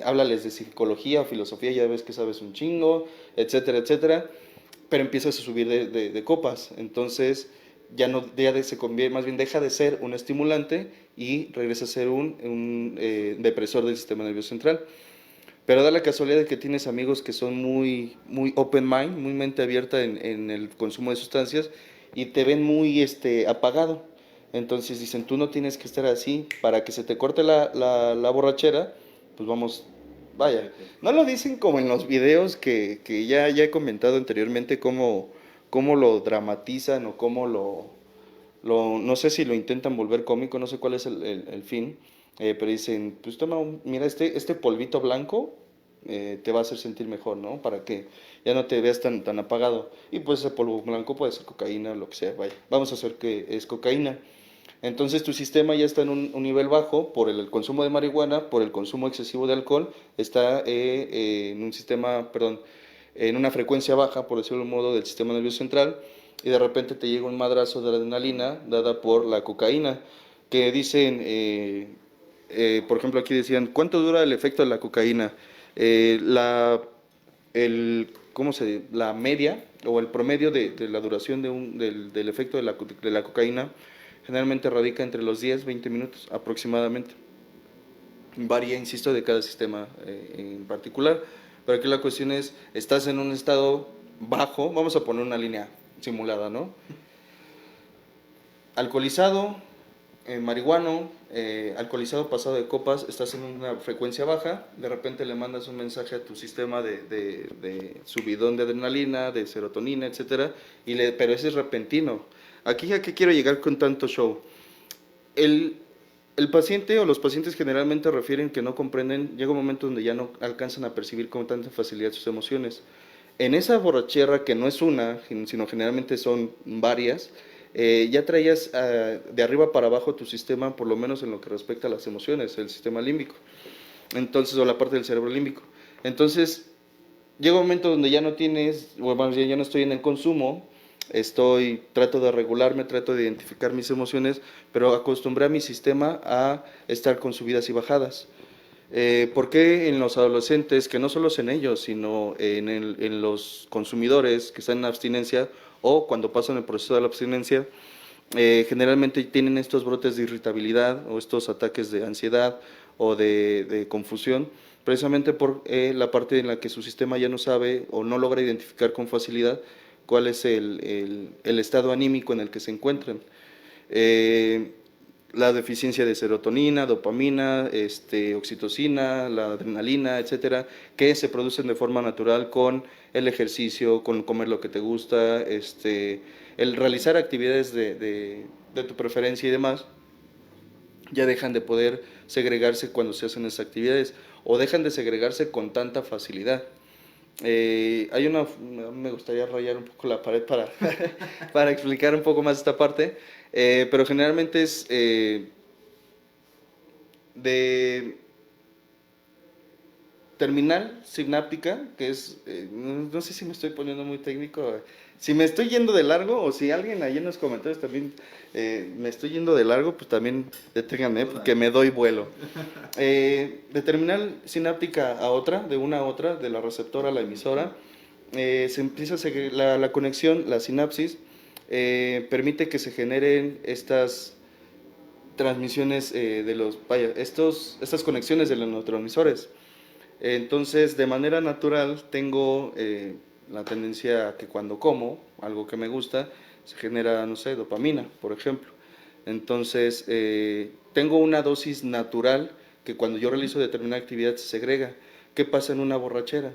háblales de psicología o filosofía, ya ves que sabes un chingo, etcétera, etcétera, pero empiezas a subir de copas, entonces se convierte, más bien deja de ser un estimulante y regresa a ser un depresor del sistema nervioso central. Pero da la casualidad de que tienes amigos que son muy, muy open mind, muy mente abierta en el consumo de sustancias y te ven muy apagado. Entonces dicen, tú no tienes que estar así, para que se te corte la borrachera, pues vamos, vaya. No lo dicen como en los videos que ya he comentado anteriormente, cómo lo dramatizan o cómo no sé si lo intentan volver cómico, no sé cuál es el fin. Pero dicen, pues toma, mira, este polvito blanco te va a hacer sentir mejor, ¿no? Para que ya no te veas tan apagado. Y pues ese polvo blanco puede ser cocaína, lo que sea, vaya. Vamos a hacer que es cocaína. Entonces tu sistema ya está en un nivel bajo por el consumo de marihuana, por el consumo excesivo de alcohol, está en un sistema, perdón, en una frecuencia baja, por decirlo de un modo, del sistema nervioso central, y de repente te llega un madrazo de adrenalina dada por la cocaína, que dicen, por ejemplo, aquí decían, ¿cuánto dura el efecto de la cocaína? La media o el promedio de la duración del efecto de la cocaína generalmente radica entre los 10-20 minutos aproximadamente. Varía, insisto, de cada sistema en particular, pero aquí la cuestión es, estás en un estado bajo, vamos a poner una línea simulada, ¿no? Alcoholizado, marihuano, alcoholizado pasado de copas, estás en una frecuencia baja, de repente le mandas un mensaje a tu sistema de subidón de adrenalina, de serotonina, etcétera, pero ese es repentino. Aquí a qué quiero llegar con tanto show. El paciente o los pacientes generalmente refieren que no comprenden, llega un momento donde ya no alcanzan a percibir con tanta facilidad sus emociones. En esa borrachera, que no es una, sino generalmente son varias, ya traías de arriba para abajo tu sistema, por lo menos en lo que respecta a las emociones, el sistema límbico, entonces, o la parte del cerebro límbico. Entonces, llega un momento donde ya no tienes, o más bien ya no estoy en el consumo, trato de regularme, trato de identificar mis emociones, pero acostumbré a mi sistema a estar con subidas y bajadas. ¿Por qué en los adolescentes, que no solo es en ellos, sino en los consumidores que están en abstinencia o cuando pasan el proceso de la abstinencia, generalmente tienen estos brotes de irritabilidad o estos ataques de ansiedad o de confusión, precisamente por la parte en la que su sistema ya no sabe o no logra identificar con facilidad cuál es el estado anímico en el que se encuentran. La deficiencia de serotonina, dopamina, oxitocina, la adrenalina, etcétera, que se producen de forma natural con el ejercicio, con comer lo que te gusta, el realizar actividades de tu preferencia y demás, ya dejan de poder segregarse cuando se hacen esas actividades o dejan de segregarse con tanta facilidad. Me gustaría rayar un poco la pared para, para explicar un poco más esta parte, pero generalmente es de terminal sináptica, que es, no sé si me estoy poniendo muy técnico, si me estoy yendo de largo o si alguien ahí en los comentarios también me estoy yendo de largo, pues también deténganme porque me doy vuelo. De terminal sináptica a otra, de una a otra, de la receptora a la emisora, se empieza a seguir la conexión, la sinapsis, permite que se generen estas transmisiones estas conexiones de los neurotransmisores. Entonces, de manera natural, tengo la tendencia a que cuando como algo que me gusta, se genera, no sé, dopamina, por ejemplo. Entonces, tengo una dosis natural que cuando yo realizo determinada actividad se segrega. ¿Qué pasa en una borrachera?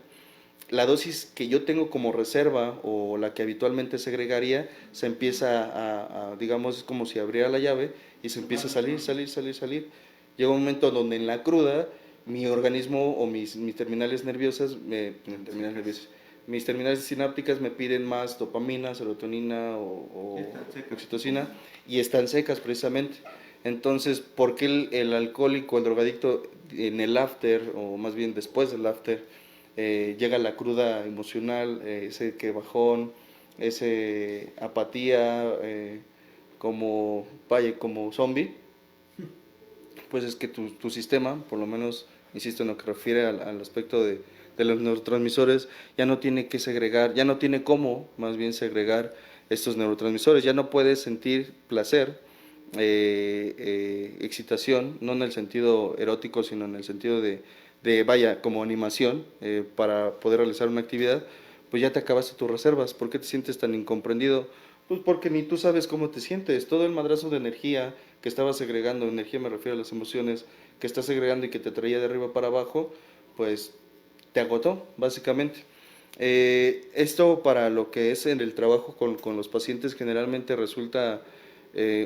La dosis que yo tengo como reserva o la que habitualmente segregaría se empieza digamos, es como si abriera la llave y se empieza a salir. Llega un momento donde en la cruda mi organismo o mis terminales nerviosas, mis terminales sinápticas me piden más dopamina, serotonina o oxitocina y están secas precisamente. Entonces, ¿por qué el alcohólico, el drogadicto en el after, o más bien después del after, llega la cruda emocional, ese que bajón, ese apatía, como zombie? Pues es que tu sistema, por lo menos, insisto, en lo que refiere al aspecto de los neurotransmisores, ya no tiene que segregar, ya no tiene cómo, más bien, segregar estos neurotransmisores, ya no puedes sentir placer, excitación, no en el sentido erótico, sino en el sentido como animación, para poder realizar una actividad, pues ya te acabaste tus reservas. ¿Por qué te sientes tan incomprendido? Pues porque ni tú sabes cómo te sientes. Todo el madrazo de energía que estabas segregando, energía me refiero a las emociones, que estás segregando y que te traía de arriba para abajo, pues te agotó, básicamente. Esto para lo que es en el trabajo con los pacientes generalmente resulta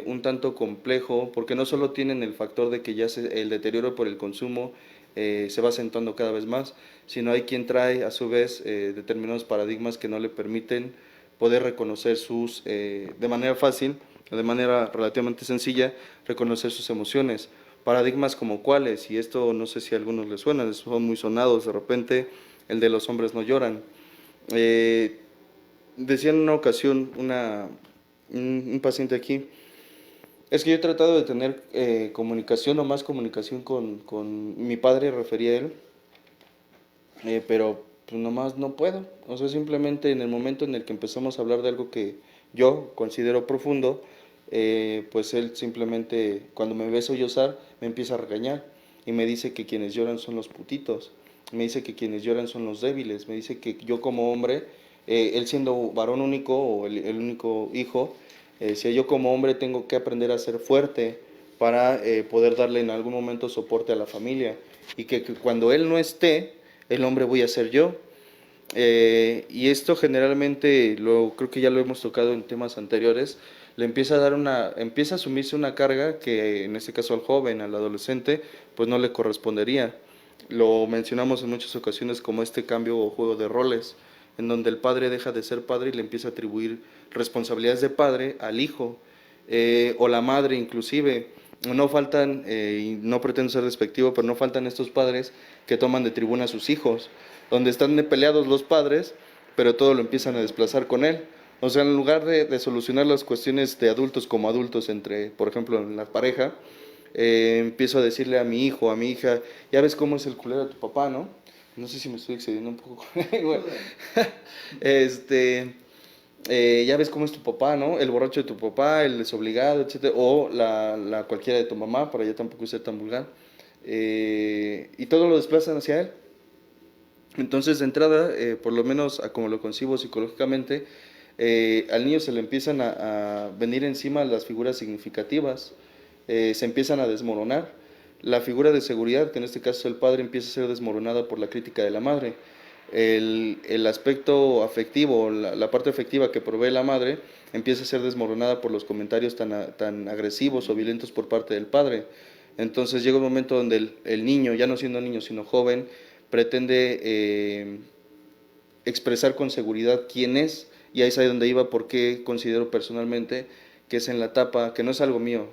un tanto complejo, porque no solo tienen el factor de que ya el deterioro por el consumo se va acentuando cada vez más, sino hay quien trae a su vez determinados paradigmas que no le permiten poder reconocer de manera fácil, de manera relativamente sencilla, reconocer sus emociones. Paradigmas como cuáles, y esto no sé si a algunos les suena, son muy sonados de repente, el de los hombres no lloran. Decía en una ocasión un paciente aquí, es que yo he tratado de tener comunicación o más comunicación con mi padre, refería a él, pero pues nomás no puedo. O sea, simplemente en el momento en el que empezamos a hablar de algo que yo considero profundo, pues él simplemente, cuando me ve sollozar, me empieza a regañar y me dice que quienes lloran son los putitos. me dice que quienes lloran son los débiles, me dice que yo como hombre, él siendo varón único o el único hijo, decía yo como hombre tengo que aprender a ser fuerte para poder darle en algún momento soporte a la familia y que cuando él no esté, el hombre voy a ser yo. Y esto generalmente, creo que ya lo hemos tocado en temas anteriores, le empieza a empieza a asumirse una carga que en este caso al joven, al adolescente, pues no le correspondería. Lo mencionamos en muchas ocasiones como este cambio o juego de roles, en donde el padre deja de ser padre y le empieza a atribuir responsabilidades de padre al hijo, o la madre inclusive. No faltan, y no pretendo ser despectivo, pero no faltan estos padres que toman de tribuna a sus hijos, donde están peleados los padres, pero todo lo empiezan a desplazar con él. O sea, en lugar de solucionar las cuestiones de adultos como adultos entre, por ejemplo, en la pareja, empiezo a decirle a mi hijo, a mi hija, ya ves cómo es el culero de tu papá, ¿no? No sé si me estoy excediendo un poco con él, ya ves cómo es tu papá, ¿no? El borracho de tu papá, el desobligado, etcétera, o la cualquiera de tu mamá, para ya tampoco ser tan vulgar. Y todo lo desplazan hacia él. Entonces, de entrada, por lo menos a como lo concibo psicológicamente, al niño se le empiezan a venir encima las figuras significativas, se empiezan a desmoronar. La figura de seguridad, que en este caso el padre, empieza a ser desmoronada por la crítica de la madre. El aspecto afectivo, la parte afectiva que provee la madre, empieza a ser desmoronada por los comentarios tan agresivos o violentos por parte del padre. Entonces llega un momento donde el niño, ya no siendo niño sino joven, pretende expresar con seguridad quién es, y ahí es ahí donde iba, porque considero personalmente que es en la etapa, que no es algo mío,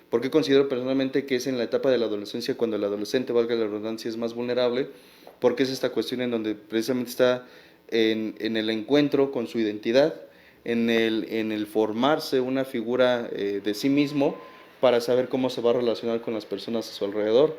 porque considero personalmente que es en la etapa de la adolescencia cuando el adolescente, valga la redundancia, es más vulnerable, porque es esta cuestión en donde precisamente está en el encuentro con su identidad, en el formarse una figura de sí mismo para saber cómo se va a relacionar con las personas a su alrededor.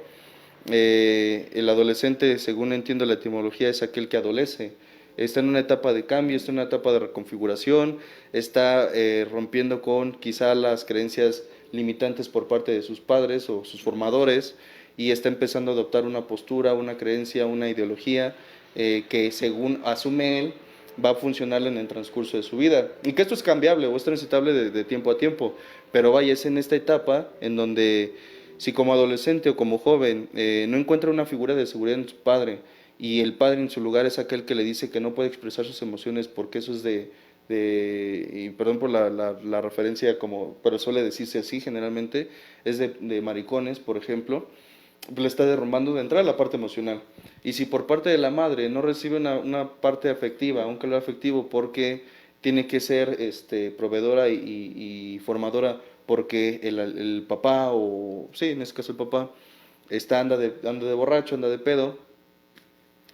El adolescente, según entiendo la etimología, es aquel que adolece. Está en una etapa de cambio, está en una etapa de reconfiguración, está rompiendo con quizá las creencias limitantes por parte de sus padres o sus formadores, y está empezando a adoptar una postura, una creencia, una ideología que según asume él va a funcionar en el transcurso de su vida. Y que esto es cambiable o es transitable de tiempo a tiempo, pero vaya, es en esta etapa en donde si como adolescente o como joven no encuentra una figura de seguridad en su padre, y el padre en su lugar es aquel que le dice que no puede expresar sus emociones porque eso es y perdón por la referencia, pero suele decirse así generalmente, es de maricones, por ejemplo, le está derrumbando de entrada la parte emocional. Y si por parte de la madre no recibe una parte afectiva, un calor afectivo, porque tiene que ser proveedora y formadora, porque el papá, o sí, en este caso el papá, anda de borracho, anda de pedo,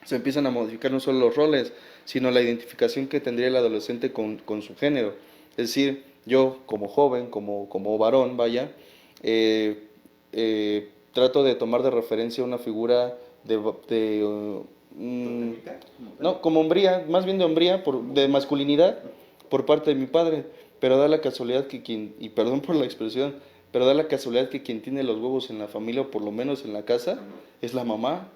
se empiezan a modificar no solo los roles, sino la identificación que tendría el adolescente con su género. Es decir, yo como joven, como varón, vaya, trato de tomar de referencia una figura no, como hombría, más bien de hombría, de masculinidad, por parte de mi padre, pero da la casualidad que y perdón por la expresión, pero da la casualidad que quien tiene los huevos en la familia, o por lo menos en la casa, es la mamá.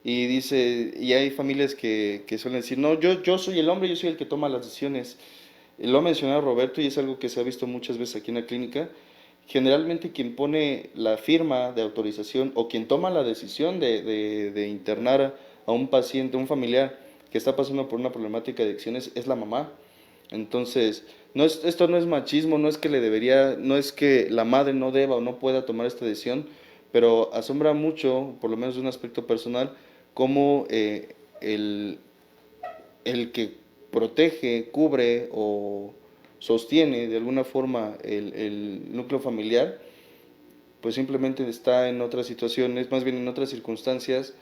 Y dice, y hay familias que suelen decir, no, yo soy el hombre, yo soy el que toma las decisiones. Lo ha mencionado Roberto y es algo que se ha visto muchas veces aquí en la clínica. Generalmente quien pone la firma de autorización o quien toma la decisión de internar a un paciente, a un familiar que está pasando por una problemática de adicciones, es la mamá. Entonces, esto no es machismo, no es que la madre no deba o no pueda tomar esta decisión, pero asombra mucho, por lo menos de un aspecto personal, cómo el que protege, cubre o sostiene de alguna forma el núcleo familiar, pues simplemente está en otras situaciones, más bien en otras circunstancias,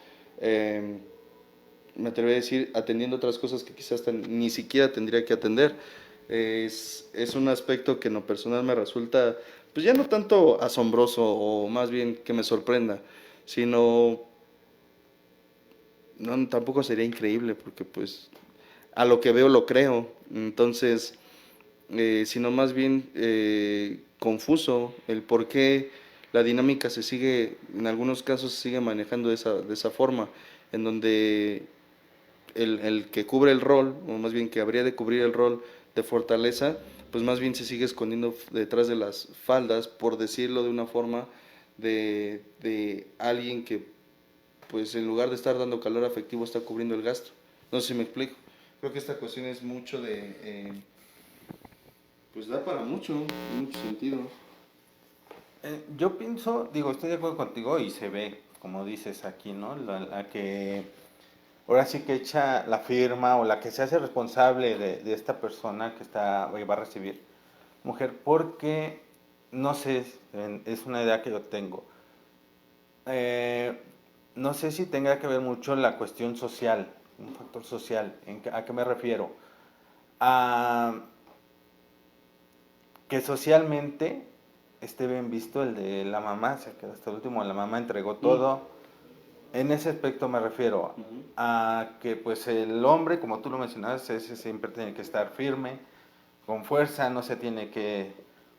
me atrevería a decir, atendiendo otras cosas que quizás ni siquiera tendría que atender. Es un aspecto que en lo personal me resulta, pues ya no tanto asombroso o más bien que me sorprenda, sino, no, tampoco sería increíble porque pues a lo que veo lo creo, entonces, sino más bien confuso el por qué la dinámica se sigue, en algunos casos se sigue manejando de esa forma, en donde el que cubre el rol, o más bien que habría de cubrir el rol de fortaleza, pues más bien se sigue escondiendo detrás de las faldas, por decirlo de una forma, de alguien que, pues en lugar de estar dando calor afectivo, está cubriendo el gasto. No sé si me explico. Creo que esta cuestión es mucho pues da para mucho, en mucho sentido. Yo pienso, digo, estoy de acuerdo contigo y se ve, como dices aquí, ¿no? La que ahora sí que echa la firma o la que se hace responsable de esta persona que va a recibir mujer, porque, no sé, es una idea que yo tengo. Eh, no sé si tenga que ver mucho la cuestión social, un factor social. ¿A qué me refiero? A que socialmente esté bien visto el de la mamá, se quedó hasta el último, la mamá entregó todo. En ese aspecto me refiero a que pues el hombre, como tú lo mencionabas, ese siempre tiene que estar firme, con fuerza, no se tiene que...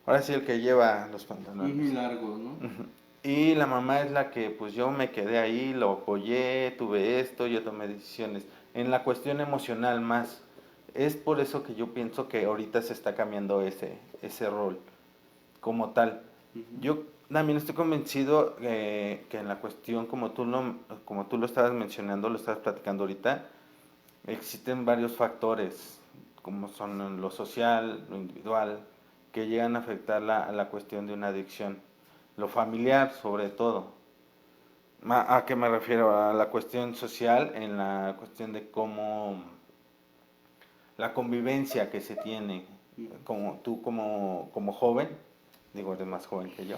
Ahora sí el que lleva los pantalones. Largo, ¿no? Y la mamá es la que pues yo me quedé ahí, lo apoyé, tuve esto, yo tomé decisiones. En la cuestión emocional más. Es por eso que yo pienso que ahorita se está cambiando ese rol como tal. Yo también estoy convencido que en la cuestión, como tú lo estabas mencionando, lo estabas platicando ahorita, existen varios factores, como son lo social, lo individual, que llegan a afectar la cuestión de una adicción. Lo familiar, sobre todo. ¿A qué me refiero? A la cuestión social, en la cuestión de cómo la convivencia que se tiene, como tú como joven, digo, eres más joven que yo.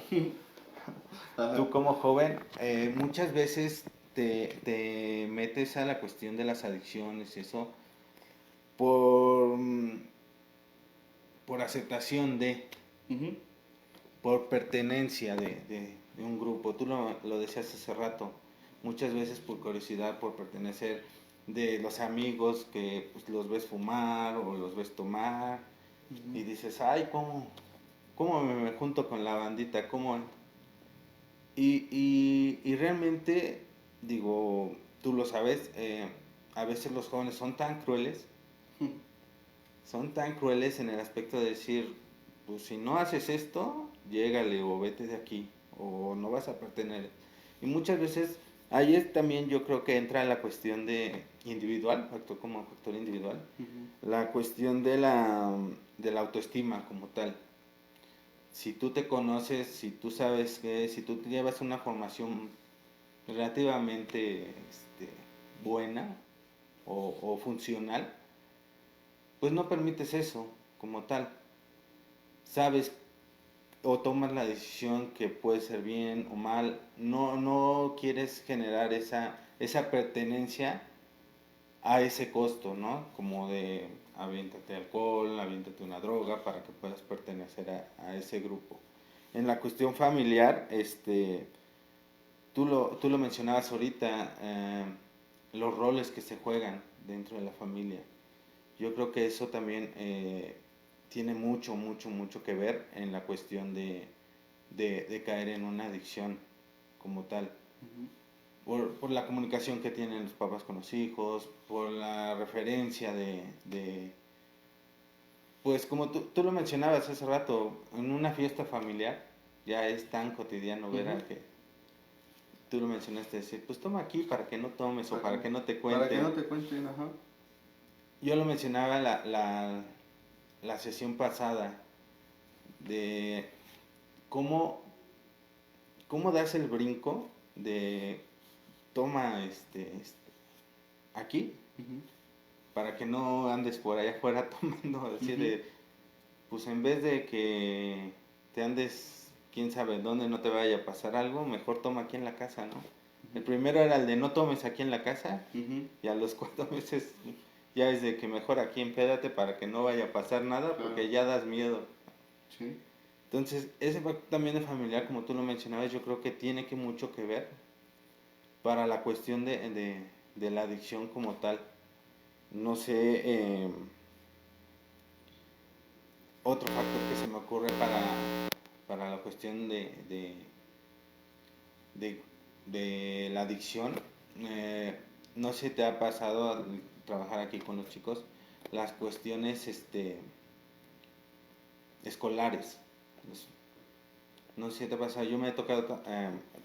Tú como joven, muchas veces te metes a la cuestión de las adicciones, eso, por, por aceptación por pertenencia de un grupo. Tú lo decías hace rato, muchas veces por curiosidad, por pertenecer de los amigos que pues, los ves fumar o los ves tomar y dices, ay, ¿cómo me junto con la bandita? ¿Cómo? Y realmente, digo, tú lo sabes, a veces los jóvenes son tan crueles en el aspecto de decir, pues si no haces esto, llégale o vete de aquí, o no vas a pertenecer. Y muchas veces, ahí es también yo creo que entra la cuestión de individual, factor como factor individual, la cuestión de la autoestima como tal. Si tú te conoces, si tú sabes que, si tú llevas una formación relativamente buena o funcional, pues no permites eso como tal. Sabes o tomas la decisión que puede ser bien o mal, no quieres generar esa pertenencia a ese costo, ¿no? Como de aviéntate alcohol, aviéntate una droga para que puedas pertenecer a ese grupo. En la cuestión familiar, tú lo mencionabas ahorita, los roles que se juegan dentro de la familia. Yo creo que eso también tiene mucho que ver en la cuestión de caer en una adicción como tal. Por la comunicación que tienen los papás con los hijos, por la referencia pues como tú lo mencionabas hace rato, en una fiesta familiar ya es tan cotidiano ver a que tú lo mencionaste, decir, pues toma aquí para que no tomes o para que no te cuenten. Para que no te cuenten, ajá. Yo lo mencionaba la sesión pasada de cómo das el brinco de toma aquí para que no andes por allá afuera tomando, así de pues en vez de que te andes quién sabe dónde, no te vaya a pasar algo, mejor toma aquí en la casa, ¿no? El primero era el de no tomes aquí en la casa y a los 4 meses ya es de que mejor aquí empédate para que no vaya a pasar nada porque ya das miedo. Sí. Entonces, ese factor también de familiar, como tú lo mencionabas, yo creo que tiene mucho que ver para la cuestión de la adicción como tal. No sé, otro factor que se me ocurre para la cuestión de la adicción. No sé si te ha pasado al trabajar aquí con los chicos, las cuestiones escolares. No sé si te ha pasado, yo me he tocado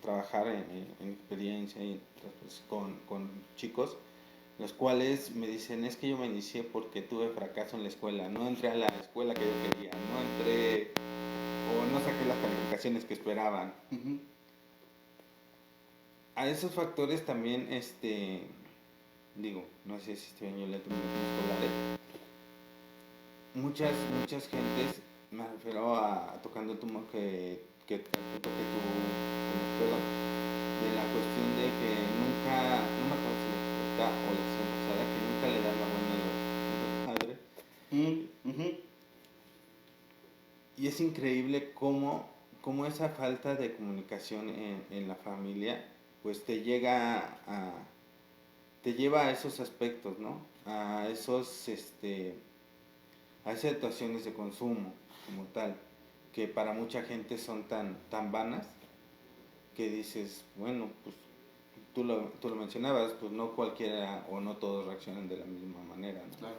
trabajar en experiencia y pues, con chicos, los cuales me dicen, es que yo me inicié porque tuve fracaso en la escuela, no entré a la escuela que yo quería, no entré o no saqué las calificaciones que esperaban. Uh-huh. A esos factores también, digo, no sé si estoy violento en escolares, muchas gentes, me refiero a tocando el tema que toque tu perdón, de la cuestión de que nunca, no me acuerdo si la o la semana pasada, que nunca le dan la buena a los padres. Uh-huh. Y es increíble cómo esa falta de comunicación en la familia, pues te lleva a esos aspectos, ¿no? A esas situaciones de consumo como tal, que para mucha gente son tan vanas, que dices, bueno, pues tú lo mencionabas, pues no cualquiera o no todos reaccionan de la misma manera, ¿no? Claro.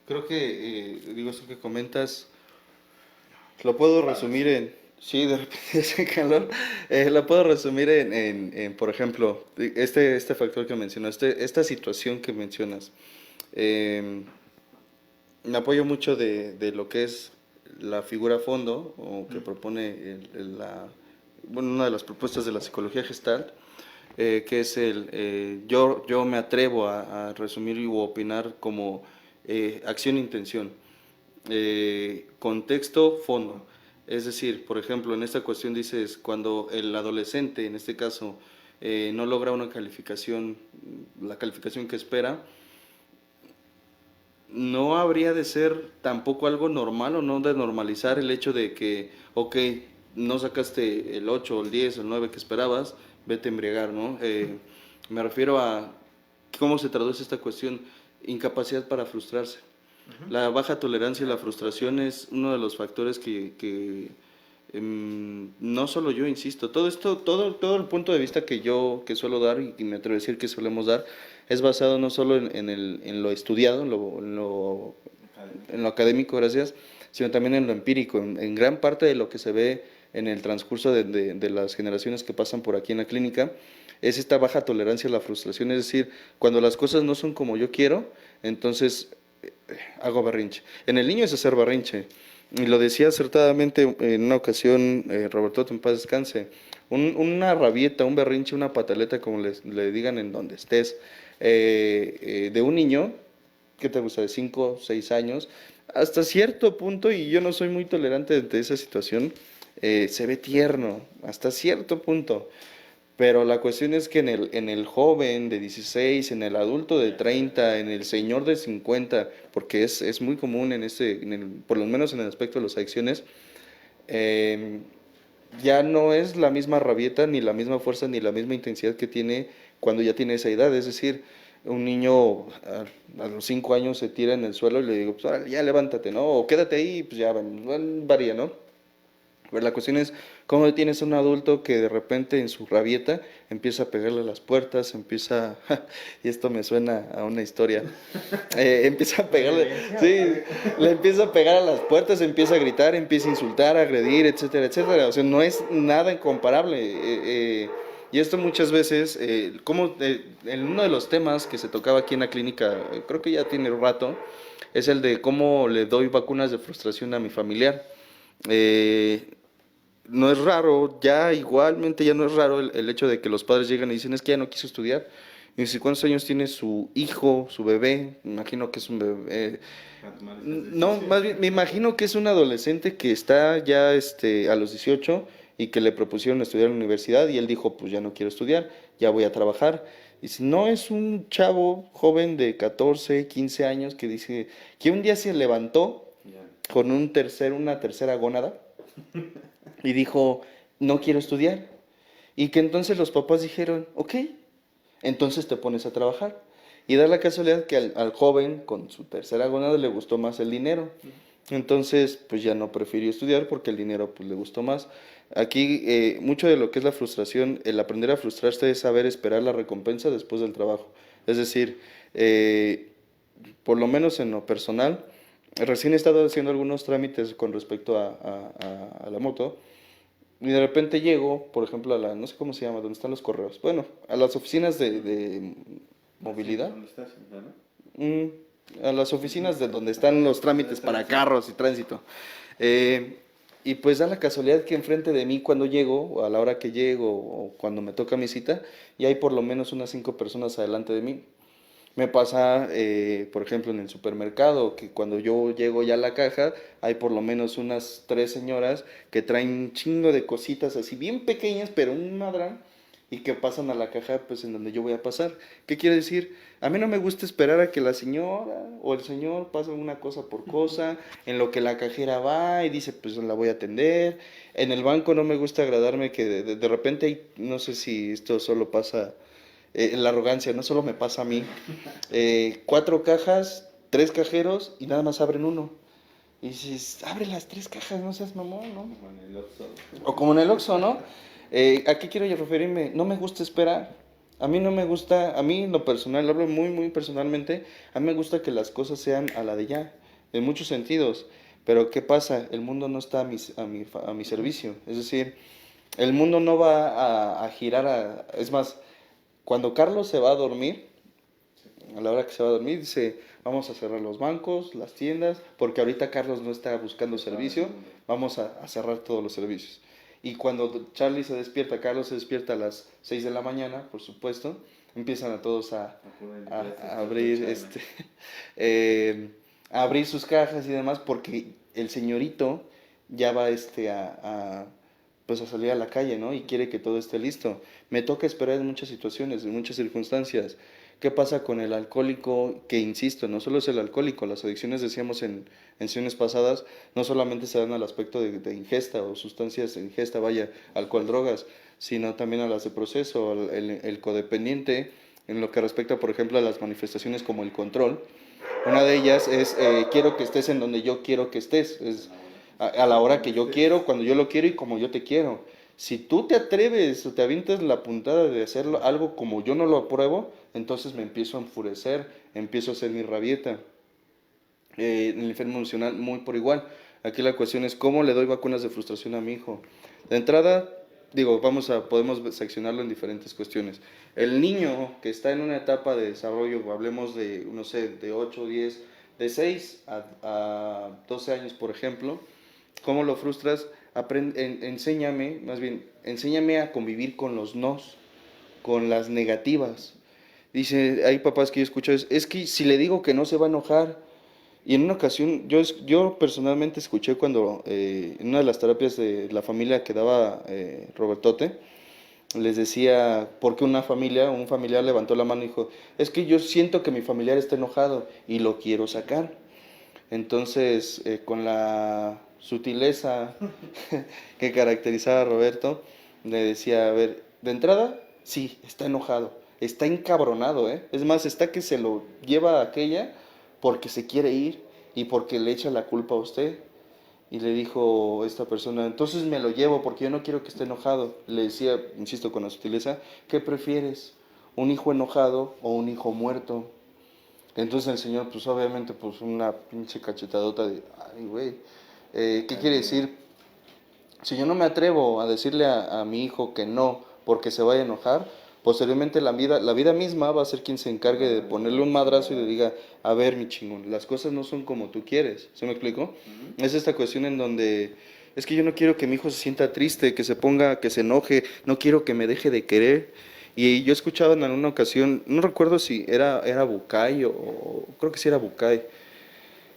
Creo que, digo, eso que comentas, lo puedo resumir en... Sí, de repente ese calor. Lo puedo resumir en, por ejemplo, este factor que mencionas, esta situación que mencionas. Me apoyo mucho de lo que es la figura fondo, o que propone una de las propuestas de la psicología Gestalt, que es yo me atrevo a resumir u opinar como acción-intención. Contexto, fondo. Es decir, por ejemplo, en esta cuestión dices, cuando el adolescente, en este caso, no logra una calificación, la calificación que espera, no habría de ser tampoco algo normal o no de normalizar el hecho de que, ok, no sacaste el 8, el 10, el 9 que esperabas, vete a embriagar, ¿no? Me refiero a cómo se traduce esta cuestión, incapacidad para frustrarse. La baja tolerancia y la frustración es uno de los factores que no solo yo, insisto, todo el punto de vista que suelo dar y me atrevo a decir que solemos dar, es basado no solo en lo estudiado, en lo académico, gracias, sino también en lo empírico, en gran parte de lo que se ve en el transcurso de las generaciones que pasan por aquí en la clínica, es esta baja tolerancia a la frustración, es decir, cuando las cosas no son como yo quiero, entonces hago berrinche. En el niño es hacer berrinche, y lo decía acertadamente en una ocasión Roberto, en paz descanse, una rabieta, un berrinche, una pataleta, como le digan en donde estés, de un niño, ¿qué te gusta? De 5, 6 años, hasta cierto punto, y yo no soy muy tolerante ante esa situación, se ve tierno, hasta cierto punto. Pero la cuestión es que en el joven de 16, en el adulto de 30, en el señor de 50, porque es muy común por lo menos en el aspecto de las adicciones, ya no es la misma rabieta, ni la misma fuerza, ni la misma intensidad que tiene cuando ya tiene esa edad. Es decir, un niño a los 5 años se tira en el suelo y le digo, pues órale, ya levántate, ¿no? O quédate ahí, pues ya varía, ¿no? Pero la cuestión es cómo tienes a un adulto que de repente en su rabieta empieza a pegarle a las puertas, y esto me suena a una historia, empieza a pegarle, sí, le empieza a pegar a las puertas, empieza a gritar, empieza a insultar, a agredir, etcétera, etcétera. O sea, no es nada incomparable. Y esto muchas veces, en uno de los temas que se tocaba aquí en la clínica, creo que ya tiene un rato, es el de cómo le doy vacunas de frustración a mi familiar. No es raro, igualmente ya no es raro el hecho de que los padres llegan y dicen, es que ya no quiso estudiar. Y dice, ¿cuántos años tiene su hijo, su bebé? Me imagino que es un bebé. No, más bien, me imagino que es un adolescente que está ya a los 18 y que le propusieron estudiar en la universidad y él dijo, pues ya no quiero estudiar, ya voy a trabajar. Y si no, es un chavo joven de 14, 15 años que dice que un día se levantó con una tercera gónada y dijo, no quiero estudiar. Y que entonces los papás dijeron, ok, entonces te pones a trabajar. Y da la casualidad que al joven con su tercera gónada le gustó más el dinero. Entonces, pues ya no prefirió estudiar porque el dinero pues le gustó más. Aquí mucho de lo que es la frustración, el aprender a frustrarse es saber esperar la recompensa después del trabajo. Es decir, por lo menos en lo personal, recién he estado haciendo algunos trámites con respecto a la moto y de repente llego, por ejemplo, a la, no sé cómo se llama, donde están los correos. Bueno, a las oficinas de movilidad. ¿Dónde estás? ¿No? Mm, a las oficinas de donde están los trámites para carros y tránsito. Y pues da la casualidad que enfrente de mí cuando llego, o a la hora que llego, o cuando me toca mi cita, y hay por lo menos unas 5 personas adelante de mí. Me pasa, por ejemplo, en el supermercado, que cuando yo llego ya a la caja, hay por lo menos unas 3 señoras que traen un chingo de cositas así bien pequeñas, pero un madrán, y que pasan a la caja pues en donde yo voy a pasar. ¿Qué quiere decir? A mí no me gusta esperar a que la señora o el señor pase una cosa por cosa, en lo que la cajera va y dice pues la voy a atender. En el banco no me gusta agradarme que de repente hay, no sé si esto solo pasa, la arrogancia, no solo me pasa a mí, 4 cajas, 3 cajeros y nada más abren uno. Y dices, abre las 3 cajas, no seas mamón, ¿no? Como en el Oxxo. O como en el Oxxo, ¿no? ¿A qué quiero yo referirme? No me gusta esperar. A mí no me gusta, a mí en lo personal, hablo muy, muy personalmente, a mí me gusta que las cosas sean a la de ya, en muchos sentidos. Pero ¿qué pasa? El mundo no está a mi servicio. Es decir, el mundo no va a girar a... Es más, cuando Carlos se va a dormir, a la hora que se va a dormir, dice, vamos a cerrar los bancos, las tiendas, porque ahorita Carlos no está buscando servicio, vamos a cerrar todos los servicios. Y cuando Charlie se despierta, Carlos se despierta a las 6 de la mañana, por supuesto, empiezan a todos a abrir, a abrir sus cajas y demás, porque el señorito ya va pues a salir a la calle, ¿no? Y quiere que todo esté listo. Me toca esperar en muchas situaciones, en muchas circunstancias. ¿Qué pasa con el alcohólico? Que insisto, no solo es el alcohólico, las adicciones, decíamos en sesiones pasadas, no solamente se dan al aspecto de ingesta o sustancias de ingesta, vaya, alcohol, drogas, sino también a las de proceso, el codependiente, en lo que respecta, por ejemplo, a las manifestaciones como el control. Una de ellas es, quiero que estés en donde yo quiero que estés, es a la hora que yo quiero, cuando yo lo quiero y como yo te quiero. Si tú te atreves o te avientas la puntada de hacerlo algo como yo no lo apruebo, entonces me empiezo a enfurecer, empiezo a hacer mi rabieta. En el enfermo emocional, muy por igual. Aquí la cuestión es cómo le doy vacunas de frustración a mi hijo. De entrada, digo, podemos seccionarlo en diferentes cuestiones. El niño que está en una etapa de desarrollo, hablemos de, no sé, de 8, 10, de 6 a 12 años, por ejemplo, ¿cómo lo frustras? Enséñame, más bien, enséñame a convivir con los nos, con las negativas. Dice, hay papás que yo escucho, es que si le digo que no se va a enojar. Y en una ocasión, yo personalmente escuché cuando en una de las terapias de la familia que daba Robertote, les decía, porque un familiar levantó la mano y dijo, es que yo siento que mi familiar está enojado y lo quiero sacar. Entonces, con la sutileza que caracterizaba a Roberto, le decía, a ver, de entrada, sí, está enojado, está encabronado, ¿eh? Es más, está que se lo lleva a aquella porque se quiere ir y porque le echa la culpa a usted. Y le dijo esta persona, entonces me lo llevo porque yo no quiero que esté enojado. Le decía, insisto con la sutileza, ¿qué prefieres? ¿Un hijo enojado o un hijo muerto? Entonces el señor, pues obviamente, pues una pinche cachetadota de, ay, güey, ¿qué quiere decir? Si yo no me atrevo a decirle a mi hijo que no porque se vaya a enojar, posteriormente la vida misma va a ser quien se encargue de ponerle un madrazo y le diga, a ver, mi chingón, las cosas no son como tú quieres. ¿Se me explico? Es esta cuestión en donde es que yo no quiero que mi hijo se sienta triste, que se ponga, que se enoje, no quiero que me deje de querer. Y yo escuchaba en alguna ocasión, no recuerdo si era Bucay o creo que sí era Bucay,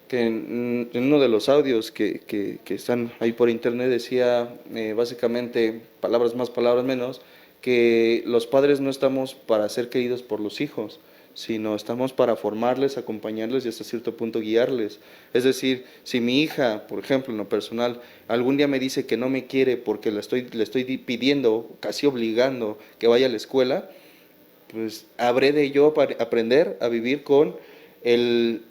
que en uno de los audios que están ahí por internet decía básicamente, palabras más, palabras menos, que los padres no estamos para ser queridos por los hijos, sino estamos para formarles, acompañarles y hasta cierto punto guiarles. Es decir, si mi hija, por ejemplo, en lo personal, algún día me dice que no me quiere porque le estoy pidiendo, casi obligando que vaya a la escuela, pues habré de yo aprender a vivir con el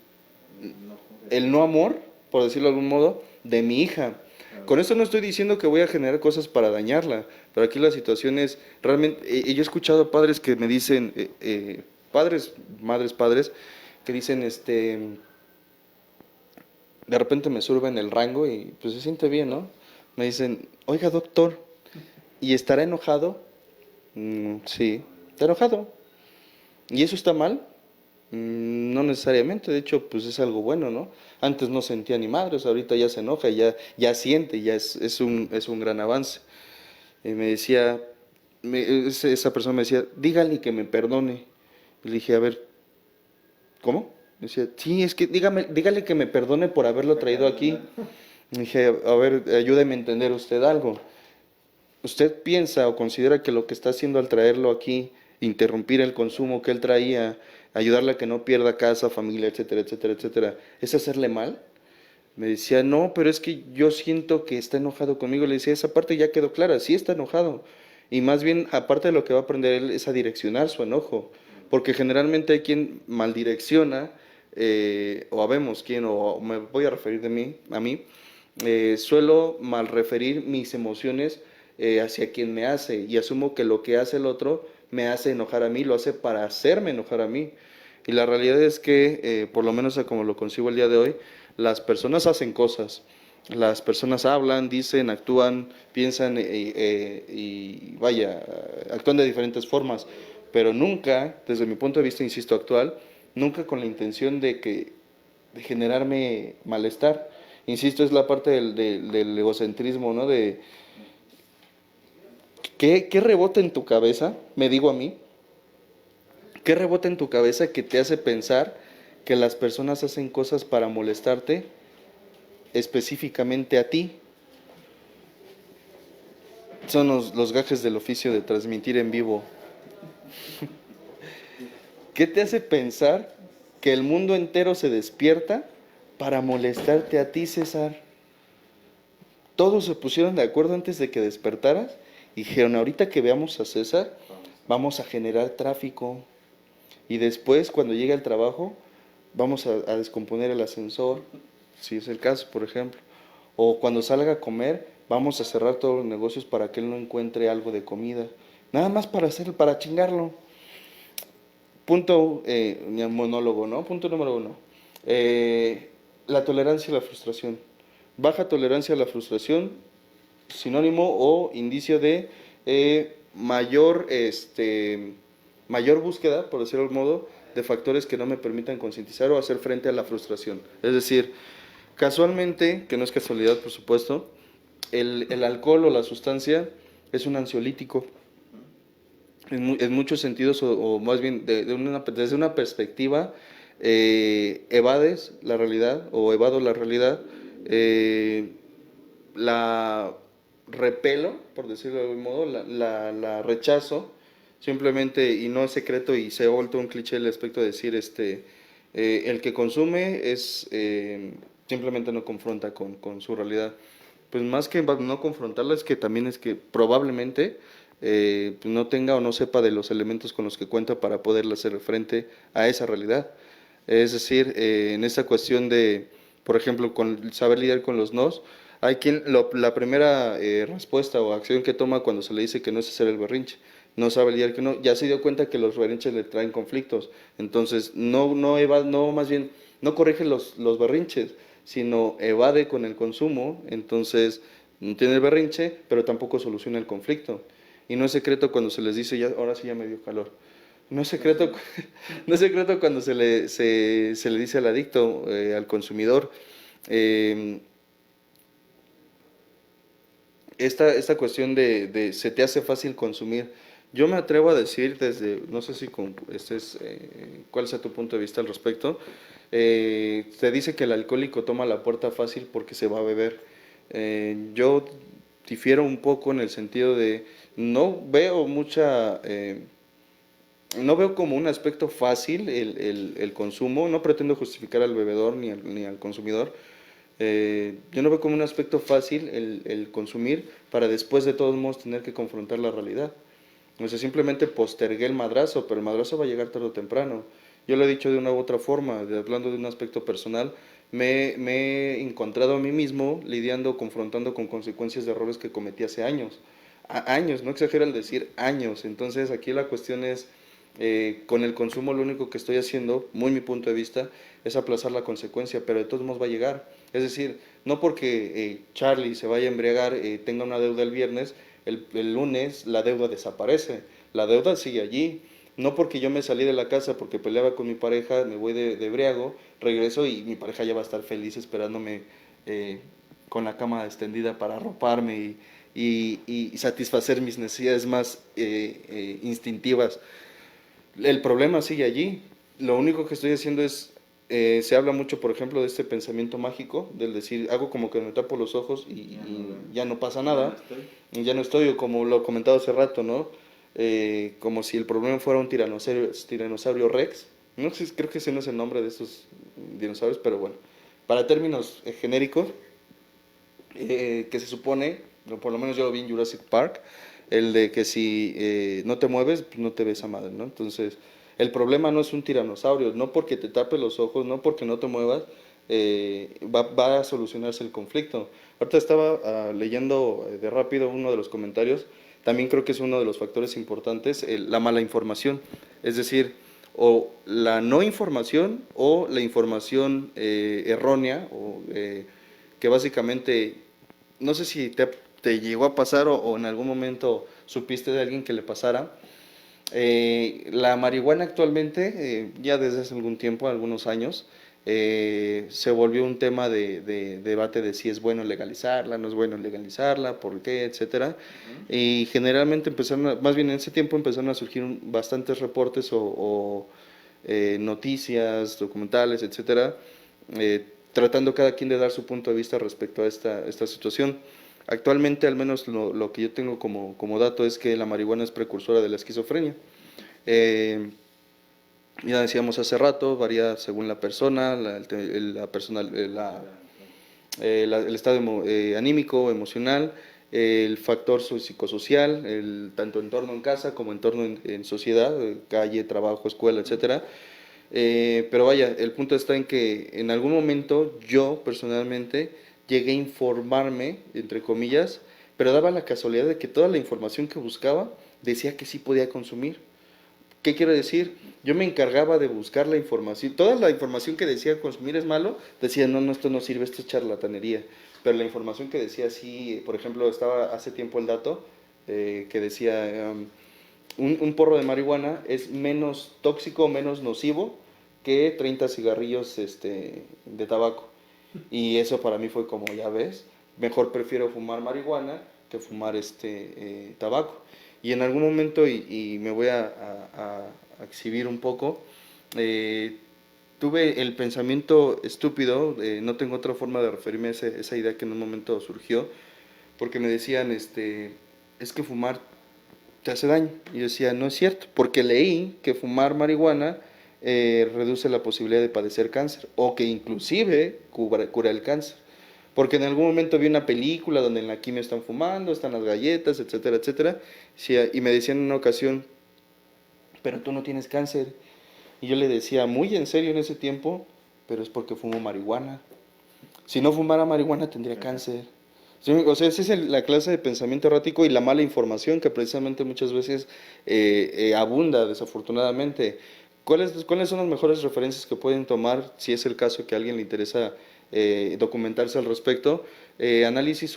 no amor por decirlo de algún modo, de mi hija. Con esto no estoy diciendo que voy a generar cosas para dañarla, pero aquí la situación es realmente, y yo he escuchado padres que me dicen, padres, madres, padres, que dicen, de repente me suben el rango y pues se siente bien, ¿no? Me dicen, oiga doctor, ¿y estará enojado? Sí, está enojado. ¿Y eso está mal? No necesariamente, de hecho, pues es algo bueno, ¿no? Antes no sentía ni madres, ahorita ya se enoja, ya siente, ya es un gran avance. Y me decía, esa persona me decía, dígale que me perdone. Y le dije, a ver, ¿cómo? Decía, sí, es que dígale que me perdone por haberlo traído aquí. Y dije, a ver, ayúdeme a entender usted algo. ¿Usted piensa o considera que lo que está haciendo al traerlo aquí, interrumpir el consumo que él traía, ayudarle a que no pierda casa, familia, etcétera, etcétera, etcétera, es hacerle mal? Me decía, no, pero es que yo siento que está enojado conmigo. Le decía, esa parte ya quedó clara, sí está enojado. Y más bien, aparte de lo que va a aprender él, es a direccionar su enojo. Porque generalmente hay quien maldirecciona, o habemos quien, o me voy a referir a mí, suelo mal referir mis emociones hacia quien me hace, y asumo que lo que hace el otro me hace enojar a mí, lo hace para hacerme enojar a mí. Y la realidad es que, por lo menos como lo concibo el día de hoy, las personas hacen cosas, las personas hablan, dicen, actúan, piensan y vaya, actúan de diferentes formas, pero nunca, desde mi punto de vista, insisto, actual, nunca con la intención de generarme malestar. Insisto, es la parte del egocentrismo, ¿no? De ¿qué rebota en tu cabeza? Me digo a mí, ¿qué rebota en tu cabeza que te hace pensar que las personas hacen cosas para molestarte específicamente a ti? Son los gajes del oficio de transmitir en vivo. ¿Qué te hace pensar que el mundo entero se despierta para molestarte a ti, César? Todos se pusieron de acuerdo antes de que despertaras y dijeron, ahorita que veamos a César, vamos a generar tráfico. Y después, cuando llegue al trabajo, vamos a descomponer el ascensor, si es el caso, por ejemplo. O cuando salga a comer, vamos a cerrar todos los negocios para que él no encuentre algo de comida. Nada más para chingarlo. Punto, monólogo, ¿no? Punto número 1. La tolerancia a la frustración. Baja tolerancia a la frustración, sinónimo o indicio de mayor búsqueda, por decirlo de algún modo, de factores que no me permitan concientizar o hacer frente a la frustración. Es decir, casualmente, que no es casualidad por supuesto, el alcohol o la sustancia es un ansiolítico. En muchos sentidos, o más bien desde una perspectiva, evades la realidad o evado la realidad, la repelo, por decirlo de algún modo, la rechazo, simplemente, y no es secreto y se ha vuelto un cliché el aspecto de decir, el que consume simplemente no confronta con su realidad. Pues más que no confrontarla es que también es que probablemente no tenga o no sepa de los elementos con los que cuenta para poderle hacer frente a esa realidad. Es decir, en esta cuestión de, por ejemplo, con saber lidiar con los nos, hay quien la primera respuesta o acción que toma cuando se le dice que no es hacer el berrinche, no sabe lidiar que no, ya se dio cuenta que los berrinches le traen conflictos, entonces más bien no corrige los berrinches, sino evade con el consumo, entonces no tiene el berrinche, pero tampoco soluciona el conflicto. Y no es secreto cuando se les dice, ya, ahora sí ya me dio calor. No es secreto, no es secreto cuando se le dice al adicto, al consumidor, esta cuestión de se te hace fácil consumir. Yo me atrevo a decir no sé si cuál sea tu punto de vista al respecto, se dice que el alcohólico toma la puerta fácil porque se va a beber. Yo difiero un poco en el sentido de no veo como un aspecto fácil el consumo, no pretendo justificar al bebedor ni al consumidor. Yo no veo como un aspecto fácil el consumir para después de todos modos tener que confrontar la realidad. O sea, simplemente postergué el madrazo, pero el madrazo va a llegar tarde o temprano. Yo lo he dicho de una u otra forma, hablando de un aspecto personal, me he encontrado a mí mismo lidiando, confrontando con consecuencias de errores que cometí hace años. Años, no exagero al decir años. Entonces aquí la cuestión es, con el consumo lo único que estoy haciendo, muy mi punto de vista, es aplazar la consecuencia, pero de todos modos va a llegar. Es decir, no porque Charlie se vaya a embriagar, tenga una deuda el viernes, el lunes la deuda desaparece, la deuda sigue allí. No porque yo me salí de la casa porque peleaba con mi pareja, me voy de embriago, regreso y mi pareja ya va a estar feliz esperándome con la cama extendida para arroparme y satisfacer mis necesidades más instintivas. El problema sigue allí. Lo único que estoy haciendo es, se habla mucho, por ejemplo, de este pensamiento mágico, del decir, hago como que me tapo los ojos y ya no pasa nada, y ya no estoy, o como lo he comentado hace rato, ¿no? Como si el problema fuera un tiranosaurio Rex. No sé, creo que ese no es el nombre de estos dinosaurios, pero bueno, para términos genéricos, que se supone, o por lo menos yo lo vi en Jurassic Park, el de que si no te mueves, pues no te ves a madre, ¿no? Entonces, el problema no es un tiranosaurio, no porque te tapes los ojos, no porque no te muevas, va a solucionarse el conflicto. Ahorita estaba leyendo de rápido uno de los comentarios, también creo que es uno de los factores importantes, la mala información, es decir, o la no información o la información errónea, o que básicamente, no sé si te llegó a pasar o en algún momento supiste de alguien que le pasara. La marihuana actualmente, ya desde hace algún tiempo, algunos años, se volvió un tema de debate de si es bueno legalizarla, no es bueno legalizarla, por qué, etcétera. Y generalmente empezaron, más bien en ese tiempo empezaron a surgir bastantes reportes o noticias, documentales, etcétera, tratando cada quien de dar su punto de vista respecto a esta situación. Actualmente, al menos lo que yo tengo como dato es que la marihuana es precursora de la esquizofrenia. Ya decíamos hace rato, varía según la persona, el estado anímico, emocional, el factor psicosocial, tanto entorno en casa como entorno en sociedad, calle, trabajo, escuela, etcétera. Pero vaya, el punto está en que en algún momento yo personalmente llegué a informarme, entre comillas, pero daba la casualidad de que toda la información que buscaba decía que sí podía consumir. ¿Qué quiero decir? Yo me encargaba de buscar la información, toda la información que decía consumir es malo, decía no, esto no sirve, esto es charlatanería. Pero la información que decía sí, por ejemplo, estaba hace tiempo el dato que decía un porro de marihuana es menos tóxico, menos nocivo que 30 cigarrillos de tabaco. Y eso para mí fue como, ya ves, mejor prefiero fumar marihuana que fumar tabaco. Y en algún momento, y me voy a exhibir un poco, tuve el pensamiento estúpido, no tengo otra forma de referirme a esa idea que en un momento surgió, porque me decían, es que fumar te hace daño. Y yo decía, no es cierto, porque leí que fumar marihuana reduce la posibilidad de padecer cáncer, o que inclusive cura el cáncer. Porque en algún momento vi una película donde en la quimio están fumando, están las galletas, etcétera, etcétera, y me decían en una ocasión, pero tú no tienes cáncer. Y yo le decía, muy en serio en ese tiempo, pero es porque fumo marihuana. Si no fumara marihuana tendría cáncer. Sí, o sea, esa es la clase de pensamiento errático y la mala información que precisamente muchas veces abunda, desafortunadamente. ¿Cuáles son las mejores referencias que pueden tomar, si es el caso que a alguien le interesa documentarse al respecto? Análisis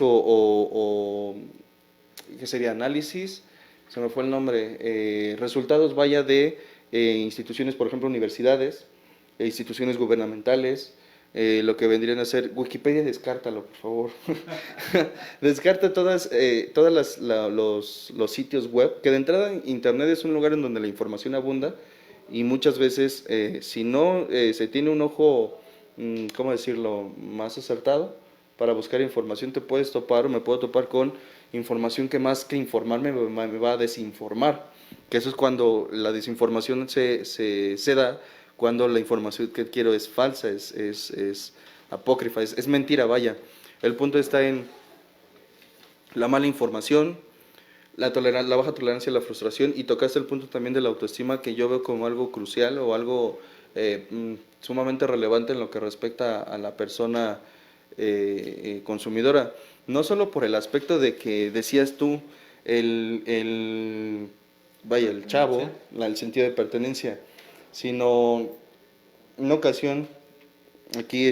¿qué sería? Análisis, se me fue el nombre, resultados, vaya, de instituciones, por ejemplo, universidades, instituciones gubernamentales, lo que vendrían a ser, Wikipedia, descártalo, por favor. Descarta los sitios web, que de entrada Internet es un lugar en donde la información abunda y muchas veces, si no se tiene un ojo, ¿cómo decirlo?, más acertado para buscar información, te puedes topar o me puedo topar con información que más que informarme me va a desinformar, que eso es cuando la desinformación se da, cuando la información que quiero es falsa, es apócrifa, es mentira, vaya. El punto está en la mala información, la baja tolerancia a la frustración, y tocaste el punto también de la autoestima, que yo veo como algo crucial o algo sumamente relevante en lo que respecta a la persona consumidora. No solo por el aspecto de que decías tú, el chavo, el sentido de pertenencia, sino en una ocasión, aquí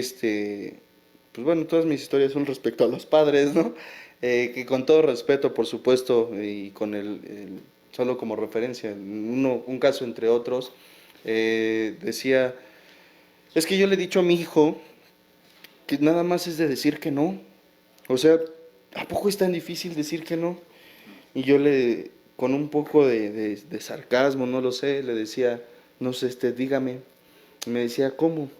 pues bueno, todas mis historias son respecto a los padres, ¿no? Que con todo respeto, por supuesto, y con solo como referencia, un caso entre otros, decía, es que yo le he dicho a mi hijo que nada más es de decir que no. O sea, ¿a poco es tan difícil decir que no? Y yo con un poco de sarcasmo, no lo sé, le decía, no sé, dígame. Y me decía, ¿cómo?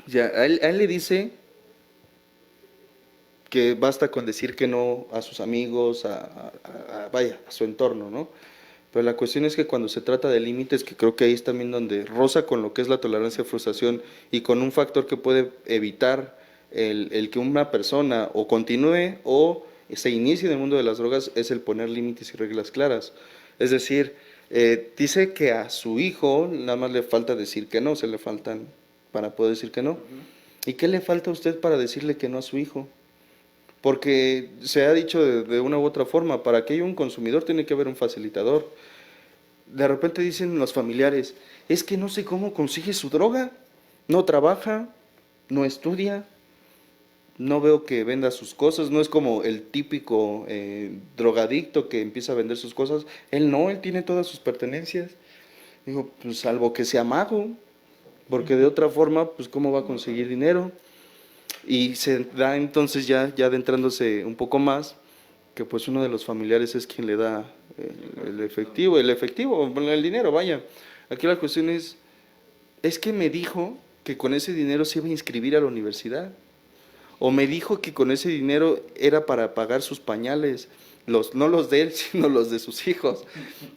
O sea, a él le dice que basta con decir que no a sus amigos, a su entorno, ¿no? Pero la cuestión es que cuando se trata de límites, que creo que ahí es también donde roza con lo que es la tolerancia a frustración y con un factor que puede evitar el que una persona o continúe o se inicie en el mundo de las drogas, es el poner límites y reglas claras. Es decir, dice que a su hijo nada más le falta decir que no, se le faltan para poder decir que no. ¿Y qué le falta a usted para decirle que no a su hijo? Porque se ha dicho de una u otra forma, para que haya un consumidor tiene que haber un facilitador. De repente dicen los familiares, es que no sé cómo consigue su droga, no trabaja, no estudia, no veo que venda sus cosas, no es como el típico drogadicto que empieza a vender sus cosas, él no, él tiene todas sus pertenencias. Digo, pues salvo que sea mago, porque de otra forma, pues cómo va a conseguir dinero. Y se da entonces ya adentrándose un poco más, que pues uno de los familiares es quien le da el efectivo, el dinero, vaya. Aquí la cuestión es que me dijo que con ese dinero se iba a inscribir a la universidad, o me dijo que con ese dinero era para pagar sus pañales, no los de él, sino los de sus hijos,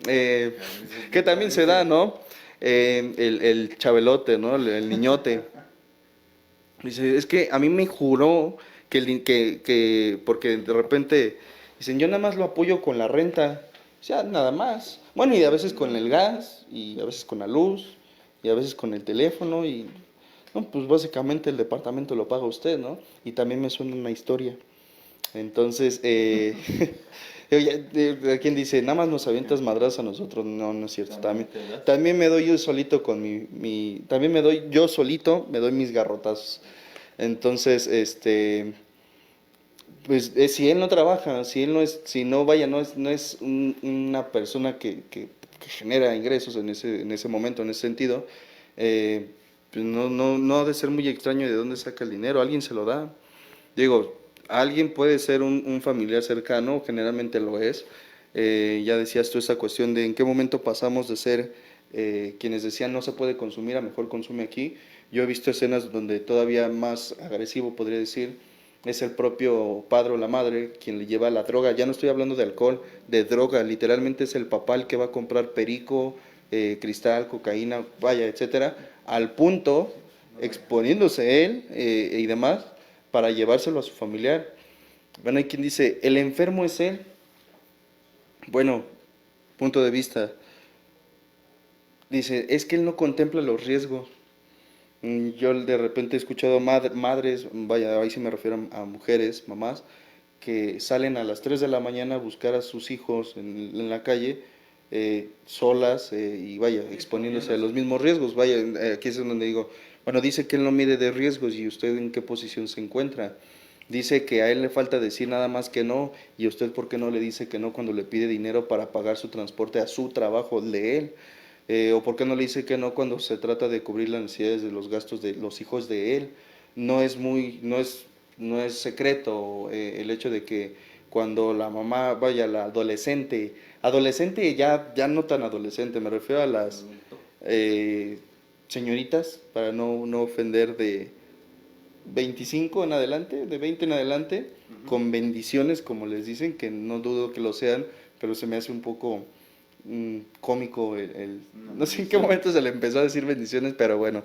que también se da, ¿no? El chabelote, ¿no? El niñote. Dice, es que a mí me juró que porque de repente dicen, yo nada más lo apoyo con la renta, o sea, nada más. Bueno, y a veces con el gas, y a veces con la luz, y a veces con el teléfono, y no, pues básicamente el departamento lo paga usted, ¿no? Y también me suena una historia. Entonces, hay quien dice, nada más nos avientas madrazos a nosotros. No, no es cierto. También me doy yo solito con también me doy yo solito, me doy mis garrotazos. Entonces, pues si él no trabaja, si él no es, si no vaya, no es una persona que genera ingresos en ese momento, en ese sentido, pues no ha de ser muy extraño de dónde saca el dinero, alguien se lo da. Digo, alguien puede ser un familiar cercano, generalmente lo es. Ya decías tú esa cuestión de en qué momento pasamos de ser quienes decían no se puede consumir a mejor consume aquí. Yo he visto escenas donde todavía más agresivo, podría decir, es el propio padre o la madre quien le lleva la droga. Ya no estoy hablando de alcohol, de droga. Literalmente es el papá el que va a comprar perico, cristal, cocaína, vaya, etcétera, al punto, exponiéndose él y demás, para llevárselo a su familiar. Bueno, hay quien dice, el enfermo es él. Bueno, punto de vista. Dice, es que él no contempla los riesgos. Yo de repente he escuchado madres, vaya, ahí sí me refiero a mujeres, mamás, que salen a las 3 de la mañana a buscar a sus hijos en la calle, solas, y vaya, exponiéndose a los mismos riesgos. Vaya, aquí es donde digo, bueno, dice que él no mide de riesgos, y usted en qué posición se encuentra. Dice que a él le falta decir nada más que no, y usted por qué no le dice que no cuando le pide dinero para pagar su transporte a su trabajo de él. O por qué no le dice que no cuando se trata de cubrir las necesidades de los gastos de los hijos de él. No es secreto el hecho de que cuando la mamá, vaya, la adolescente ya no tan adolescente, me refiero a las señoritas, para no ofender, de 25 en adelante, de 20 en adelante, con bendiciones, como les dicen, que no dudo que lo sean, pero se me hace un poco cómico no sé en qué momento se le empezó a decir bendiciones, pero bueno,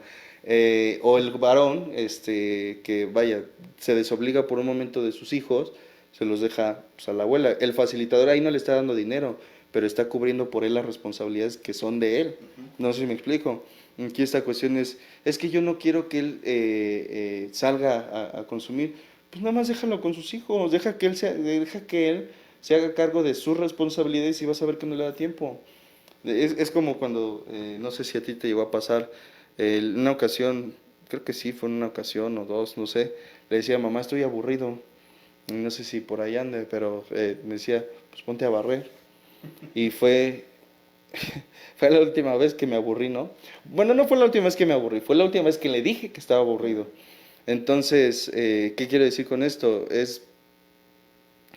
o el varón que vaya, se desobliga por un momento de sus hijos, se los deja pues a la abuela. El facilitador ahí no le está dando dinero, pero está cubriendo por él las responsabilidades que son de él. No sé si me explico. Aquí esta cuestión es que yo no quiero que él salga a consumir. Pues nada más déjalo con sus hijos, deja que él se haga cargo de sus responsabilidades y vas a ver que no le da tiempo. Es como cuando, no sé si a ti te llegó a pasar, una ocasión, creo que sí, fue una ocasión o dos, no sé, le decía, mamá, estoy aburrido, no sé si por ahí ande, pero me decía, pues ponte a barrer. Y fue la última vez que me aburrí, ¿no? Bueno, no fue la última vez que me aburrí, fue la última vez que le dije que estaba aburrido. Entonces, ¿qué quiero decir con esto?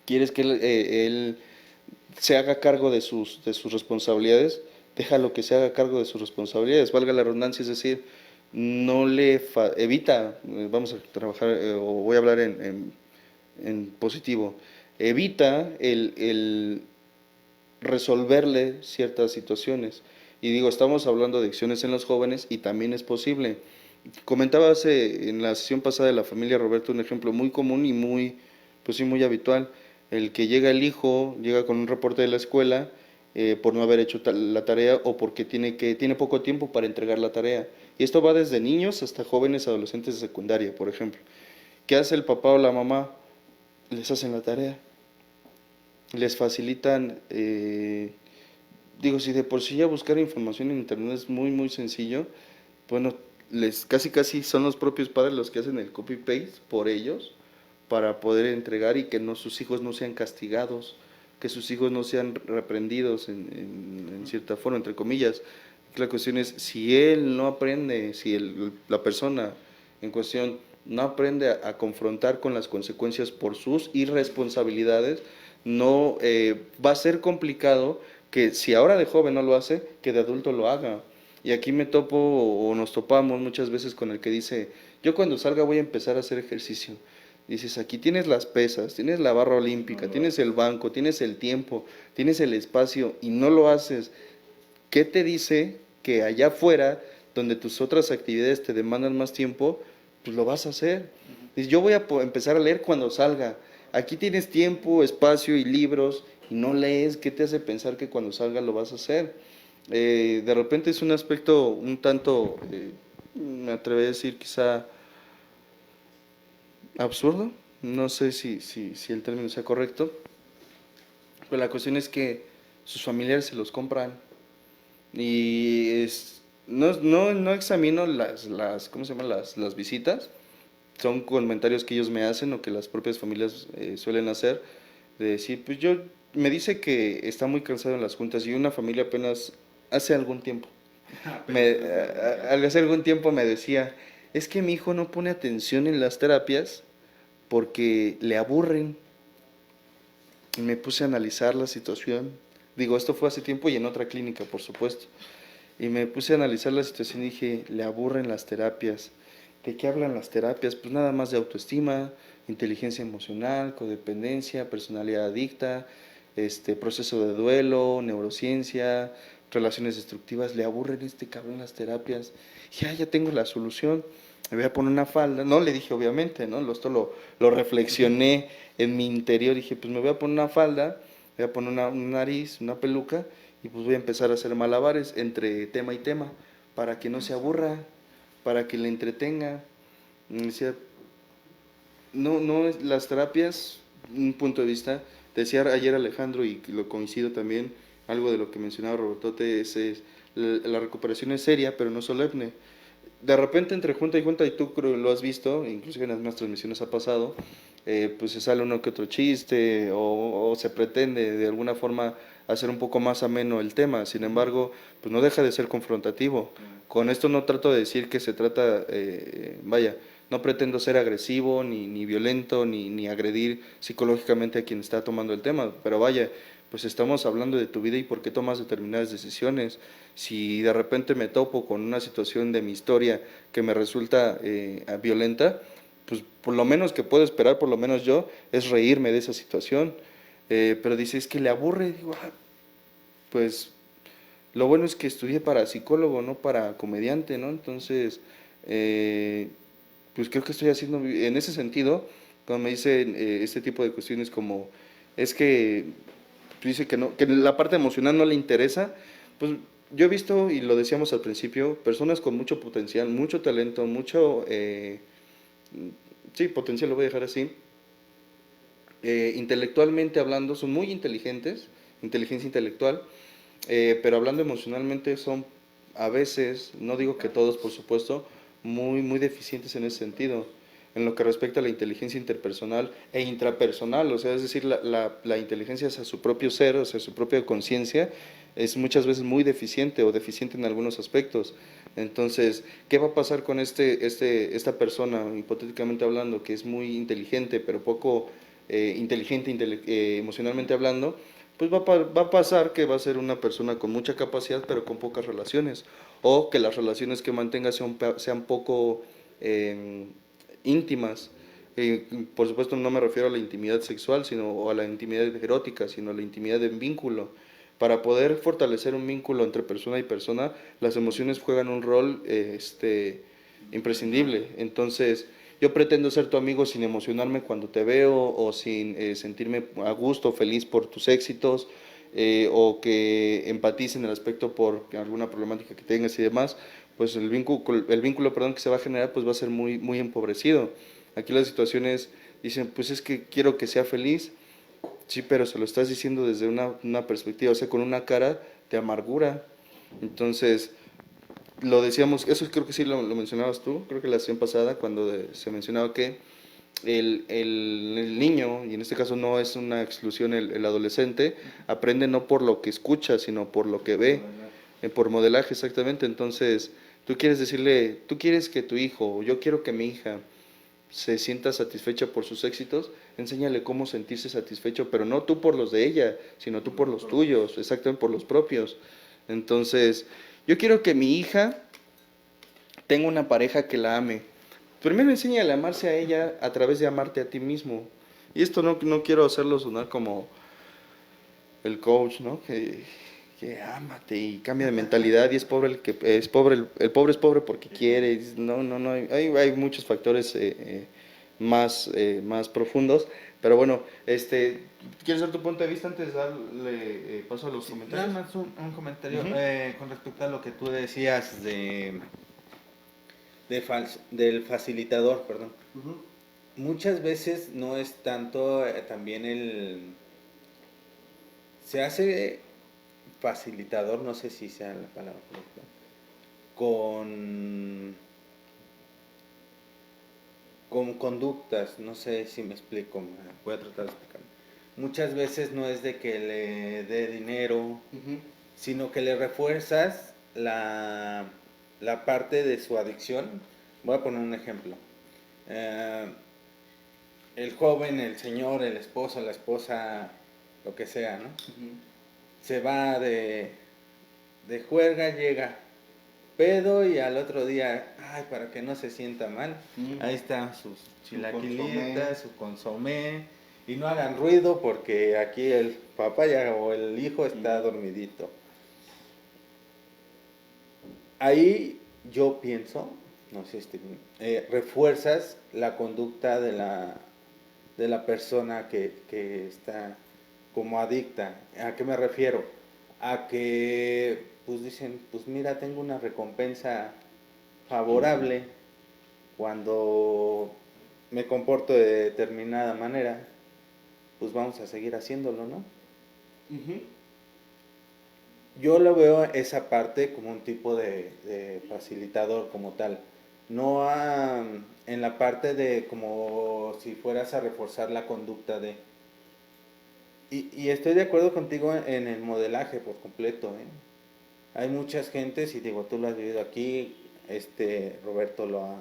¿Quieres que él se haga cargo de sus responsabilidades? Déjalo que se haga cargo de sus responsabilidades, valga la redundancia, es decir, evita, vamos a trabajar, o voy a hablar en positivo, evita el resolverle ciertas situaciones. Y digo, estamos hablando de acciones en los jóvenes y también es posible. Comentaba en la sesión pasada de la familia Roberto un ejemplo muy común y pues sí, muy habitual. El que llega el hijo, llega con un reporte de la escuela por no haber hecho la tarea o porque tiene poco tiempo para entregar la tarea. Y esto va desde niños hasta jóvenes adolescentes de secundaria, por ejemplo. ¿Qué hace el papá o la mamá? Les hacen la tarea, les facilitan, digo, si de por sí ya buscar información en internet es muy, muy sencillo, bueno, casi son los propios padres los que hacen el copy-paste por ellos para poder entregar y que sus hijos no sean castigados, que sus hijos no sean reprendidos en cierta forma, entre comillas. La cuestión es, si él no aprende, si la persona en cuestión no aprende a confrontar con las consecuencias por sus irresponsabilidades, no va a ser complicado que si ahora de joven no lo hace, que de adulto lo haga. Y aquí me topo o nos topamos muchas veces con el que dice, yo cuando salga voy a empezar a hacer ejercicio. Dices, aquí tienes las pesas, tienes la barra olímpica, tienes el banco, tienes el tiempo, tienes el espacio y no lo haces. ¿Qué te dice que allá afuera, donde tus otras actividades te demandan más tiempo, pues lo vas a hacer? Dices, yo voy a empezar a leer cuando salga. Aquí tienes tiempo, espacio y libros y no lees. ¿Qué te hace pensar que cuando salga lo vas a hacer? De repente es un aspecto un tanto, me atrevo a decir quizá absurdo, no sé si el término sea correcto, pero la cuestión es que sus familiares se los compran y no examino ¿cómo se llaman? Las visitas, son comentarios que ellos me hacen o que las propias familias suelen hacer, de decir, pues me dice que está muy cansado en las juntas y una familia apenas hace algún tiempo, hace algún tiempo me decía, es que mi hijo no pone atención en las terapias porque le aburren. Y me puse a analizar la situación. Digo, esto fue hace tiempo y en otra clínica, por supuesto. Y me puse a analizar la situación y dije, le aburren las terapias. ¿De qué hablan las terapias? Pues nada más de autoestima, inteligencia emocional, codependencia, personalidad adicta, proceso de duelo, neurociencia, relaciones destructivas. Le aburren cabrón las terapias. Ya tengo la solución. Me voy a poner una falda. No le dije, obviamente, ¿no? Esto lo reflexioné en mi interior. Dije, pues me voy a poner una falda, voy a poner una nariz, una peluca, y pues voy a empezar a hacer malabares entre tema y tema, para que no se aburra, para que le entretenga. Me decía, las terapias, un punto de vista, decía ayer Alejandro, y lo coincido también, algo de lo que mencionaba Robertote, la recuperación es seria, pero no solemne. De repente entre junta y junta, y tú lo has visto, inclusive en las mismas transmisiones ha pasado, pues se sale uno que otro chiste o se pretende de alguna forma hacer un poco más ameno el tema. Sin embargo, pues no deja de ser confrontativo. Con esto no trato de decir que se trata, no pretendo ser agresivo, ni violento, ni agredir psicológicamente a quien está tomando el tema, pero pues estamos hablando de tu vida y por qué tomas determinadas decisiones. Si de repente me topo con una situación de mi historia que me resulta violenta, pues por lo menos que puedo esperar, por lo menos yo, es reírme de esa situación. Pero dice, es que le aburre. Digo, pues lo bueno es que estudié para psicólogo, no para comediante, ¿no? Entonces, pues creo que estoy haciendo, en ese sentido, cuando me dicen este tipo de cuestiones como, es que dice que la parte emocional no le interesa, pues yo he visto, y lo decíamos al principio, personas con mucho potencial, mucho talento, mucho, sí, potencial, lo voy a dejar así, intelectualmente hablando, son muy inteligentes, inteligencia intelectual, pero hablando emocionalmente son a veces, no digo que todos por supuesto, muy deficientes en ese sentido, en lo que respecta a la inteligencia interpersonal e intrapersonal, o sea, es decir, la inteligencia hacia su propio ser, o sea, su propia conciencia, es muchas veces muy deficiente o deficiente en algunos aspectos. Entonces, ¿qué va a pasar con esta persona, hipotéticamente hablando, que es muy inteligente, pero poco inteligente emocionalmente hablando? Pues va a pasar que va a ser una persona con mucha capacidad, pero con pocas relaciones, o que las relaciones que mantenga sean poco íntimas. Por supuesto no me refiero a la intimidad sexual, o a la intimidad erótica, sino a la intimidad de vínculo. Para poder fortalecer un vínculo entre persona y persona, las emociones juegan un rol imprescindible. Entonces, yo pretendo ser tu amigo sin emocionarme cuando te veo, o sin sentirme a gusto, feliz por tus éxitos, o que empatice en el aspecto por alguna problemática que tengas y demás. Pues el vínculo perdón, que se va a generar pues va a ser muy empobrecido. Aquí las situaciones dicen, pues es que quiero que sea feliz, sí, pero se lo estás diciendo desde una perspectiva, o sea, con una cara de amargura. Entonces, lo decíamos, eso creo que sí lo mencionabas tú, creo que la sesión pasada, cuando se mencionaba que el niño, y en este caso no es una exclusión el adolescente, aprende no por lo que escucha, sino por lo que ve, por modelaje exactamente. Entonces, tú quieres que tu hijo, o yo quiero que mi hija se sienta satisfecha por sus éxitos, enséñale cómo sentirse satisfecho, pero no tú por los de ella, sino tú por los tuyos, exactamente por los propios. Entonces, yo quiero que mi hija tenga una pareja que la ame. Primero enséñale a amarse a ella a través de amarte a ti mismo. Y esto no quiero hacerlo sonar como el coach, ¿no? Que ámate y cambia de mentalidad, y es pobre el que es pobre, el pobre es pobre porque quiere. No, hay muchos factores más profundos, pero bueno, ¿quieres dar tu punto de vista antes de darle paso a los comentarios? Nada más un comentario con respecto a lo que tú decías del facilitador, perdón. Muchas veces no es tanto también se hace facilitador, no sé si sea la palabra correcta, con conductas, no sé si me explico, voy a tratar de explicarme. Muchas veces no es de que le dé dinero, sino que le refuerzas la parte de su adicción. Voy a poner un ejemplo. El joven, el señor, el esposo, la esposa, lo que sea, ¿no? Se va de juerga, llega pedo, y al otro día, ay, para que no se sienta mal, ahí están sus chilaquilitas, su consomé, y no hagan ruido porque aquí el papá o el hijo está dormidito. Ahí yo pienso, no sé si refuerzas la conducta de la persona que está como adicta. ¿A qué me refiero? A que pues dicen, pues mira, tengo una recompensa favorable cuando me comporto de determinada manera, pues vamos a seguir haciéndolo, ¿no? Yo lo veo esa parte como un tipo de facilitador como tal, no en la parte de como si fueras a reforzar la conducta de... Y estoy de acuerdo contigo en el modelaje por completo, ¿eh? Hay muchas gentes, y digo, tú lo has vivido aquí, Roberto lo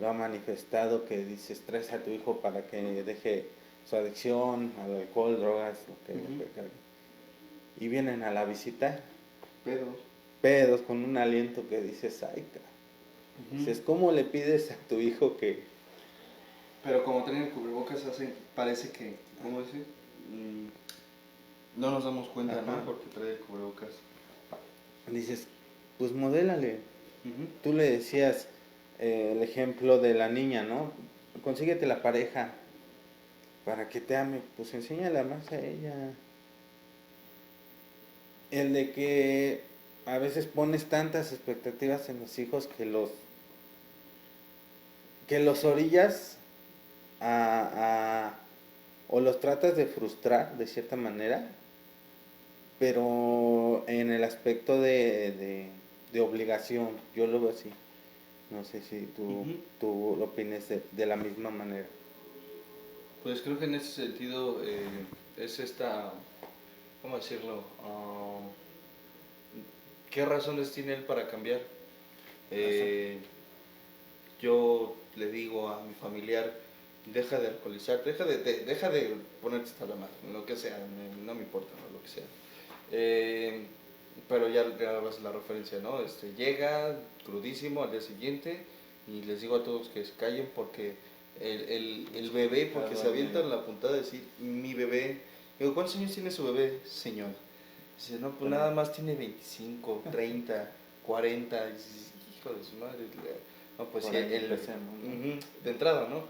ha manifestado, que dices, traes a tu hijo para que deje su adicción al alcohol, drogas, lo que y vienen a la visita pedos con un aliento que dices, ay, dices, ¿cómo le pides a tu hijo que... Pero como traen el cubrebocas parece que, ¿cómo decir? No nos damos cuenta, ¿no? Porque trae el cubrebocas. Dices, pues modélale. Tú le decías el ejemplo de la niña, ¿no? Consíguete la pareja para que te ame, pues enséñale más a ella. El de que a veces pones tantas expectativas en los hijos que los orillas o los tratas de frustrar de cierta manera, pero en el aspecto de obligación, yo lo veo así. No sé si tú lo opines de la misma manera. Pues creo que en ese sentido es esta, ¿cómo decirlo? ¿Qué razones tiene él para cambiar? Yo le digo a mi familiar, deja de alcoholizar, deja de ponerte hasta la madre, lo que sea, no me importa, ¿no? Lo que sea. Pero ya ves la referencia, ¿no? Llega crudísimo al día siguiente y les digo a todos que se callen porque el bebé, porque se avientan la puntada de decir, mi bebé. Digo, ¿cuántos años tiene su bebé, señor? Dice, no, pues nada más tiene 25, 30, 40. Y dices, hijo de su madre. No, pues sí, de entrada, ¿no?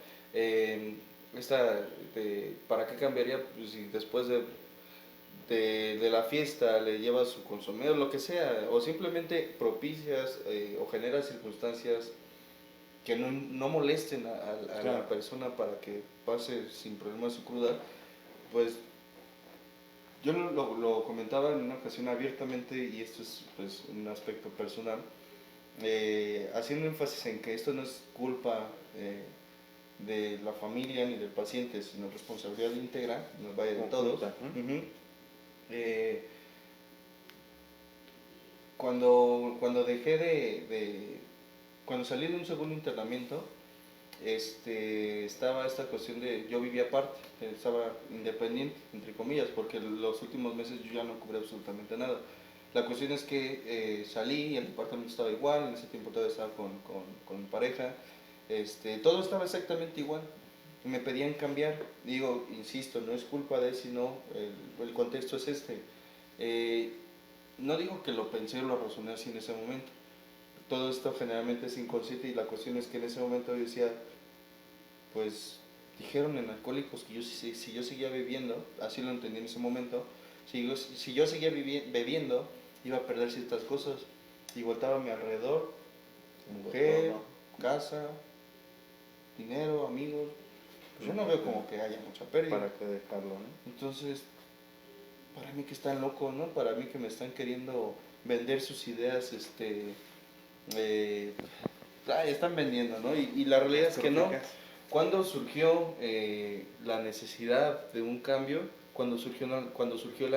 ¿Para qué cambiaría? Pues si después de la fiesta le llevas su consomé o lo que sea, o simplemente propicias o generas circunstancias que no molesten a claro. la persona para que pase sin problema su cruda, pues yo lo comentaba en una ocasión abiertamente, y esto es pues un aspecto personal, haciendo énfasis en que esto no es culpa de la familia ni del paciente, sino responsabilidad íntegra, nos vaya de todos. Cuando dejé cuando salí de un segundo internamiento, estaba esta cuestión de, yo vivía aparte, estaba independiente, entre comillas, porque los últimos meses yo ya no cubrí absolutamente nada. La cuestión es que salí, el departamento estaba igual, en ese tiempo todavía estaba con mi pareja, todo estaba exactamente igual. Me pedían cambiar, digo, insisto, no es culpa de él, sino el contexto es no digo que lo pensé o lo razoné así en ese momento, todo esto generalmente es inconsciente, y la cuestión es que en ese momento yo decía, pues dijeron en Alcohólicos que si yo seguía bebiendo, así lo entendí en ese momento, si yo seguía bebiendo, iba a perder ciertas cosas, y voltaba a mi alrededor, mujer, casa, dinero, amigos, pues yo no veo como que haya mucha pérdida. ¿Para qué dejarlo, no? Entonces, para mí que están locos, ¿no? Para mí que me están queriendo vender sus ideas, están vendiendo, ¿no? Y la realidad es que no. ¿Cuándo surgió la necesidad de un cambio? Cuando surgió la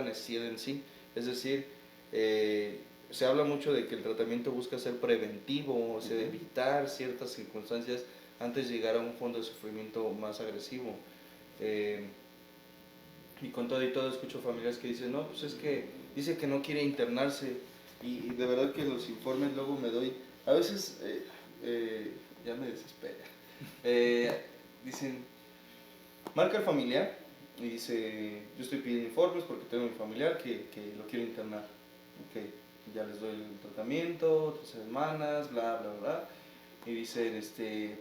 necesidad en sí. Es decir, se habla mucho de que el tratamiento busca ser preventivo, o sea, evitar ciertas circunstancias antes de llegar a un fondo de sufrimiento más agresivo. Y con todo y todo escucho familias que dicen, no, pues es que dice que no quiere internarse, y de verdad que los informes luego me doy, a veces ya me desespera. Dicen, marca el familiar y dice, yo estoy pidiendo informes porque tengo mi familiar que lo quiero internar. Ok, ya les doy el tratamiento, 3 semanas, bla, bla, bla. Y dicen,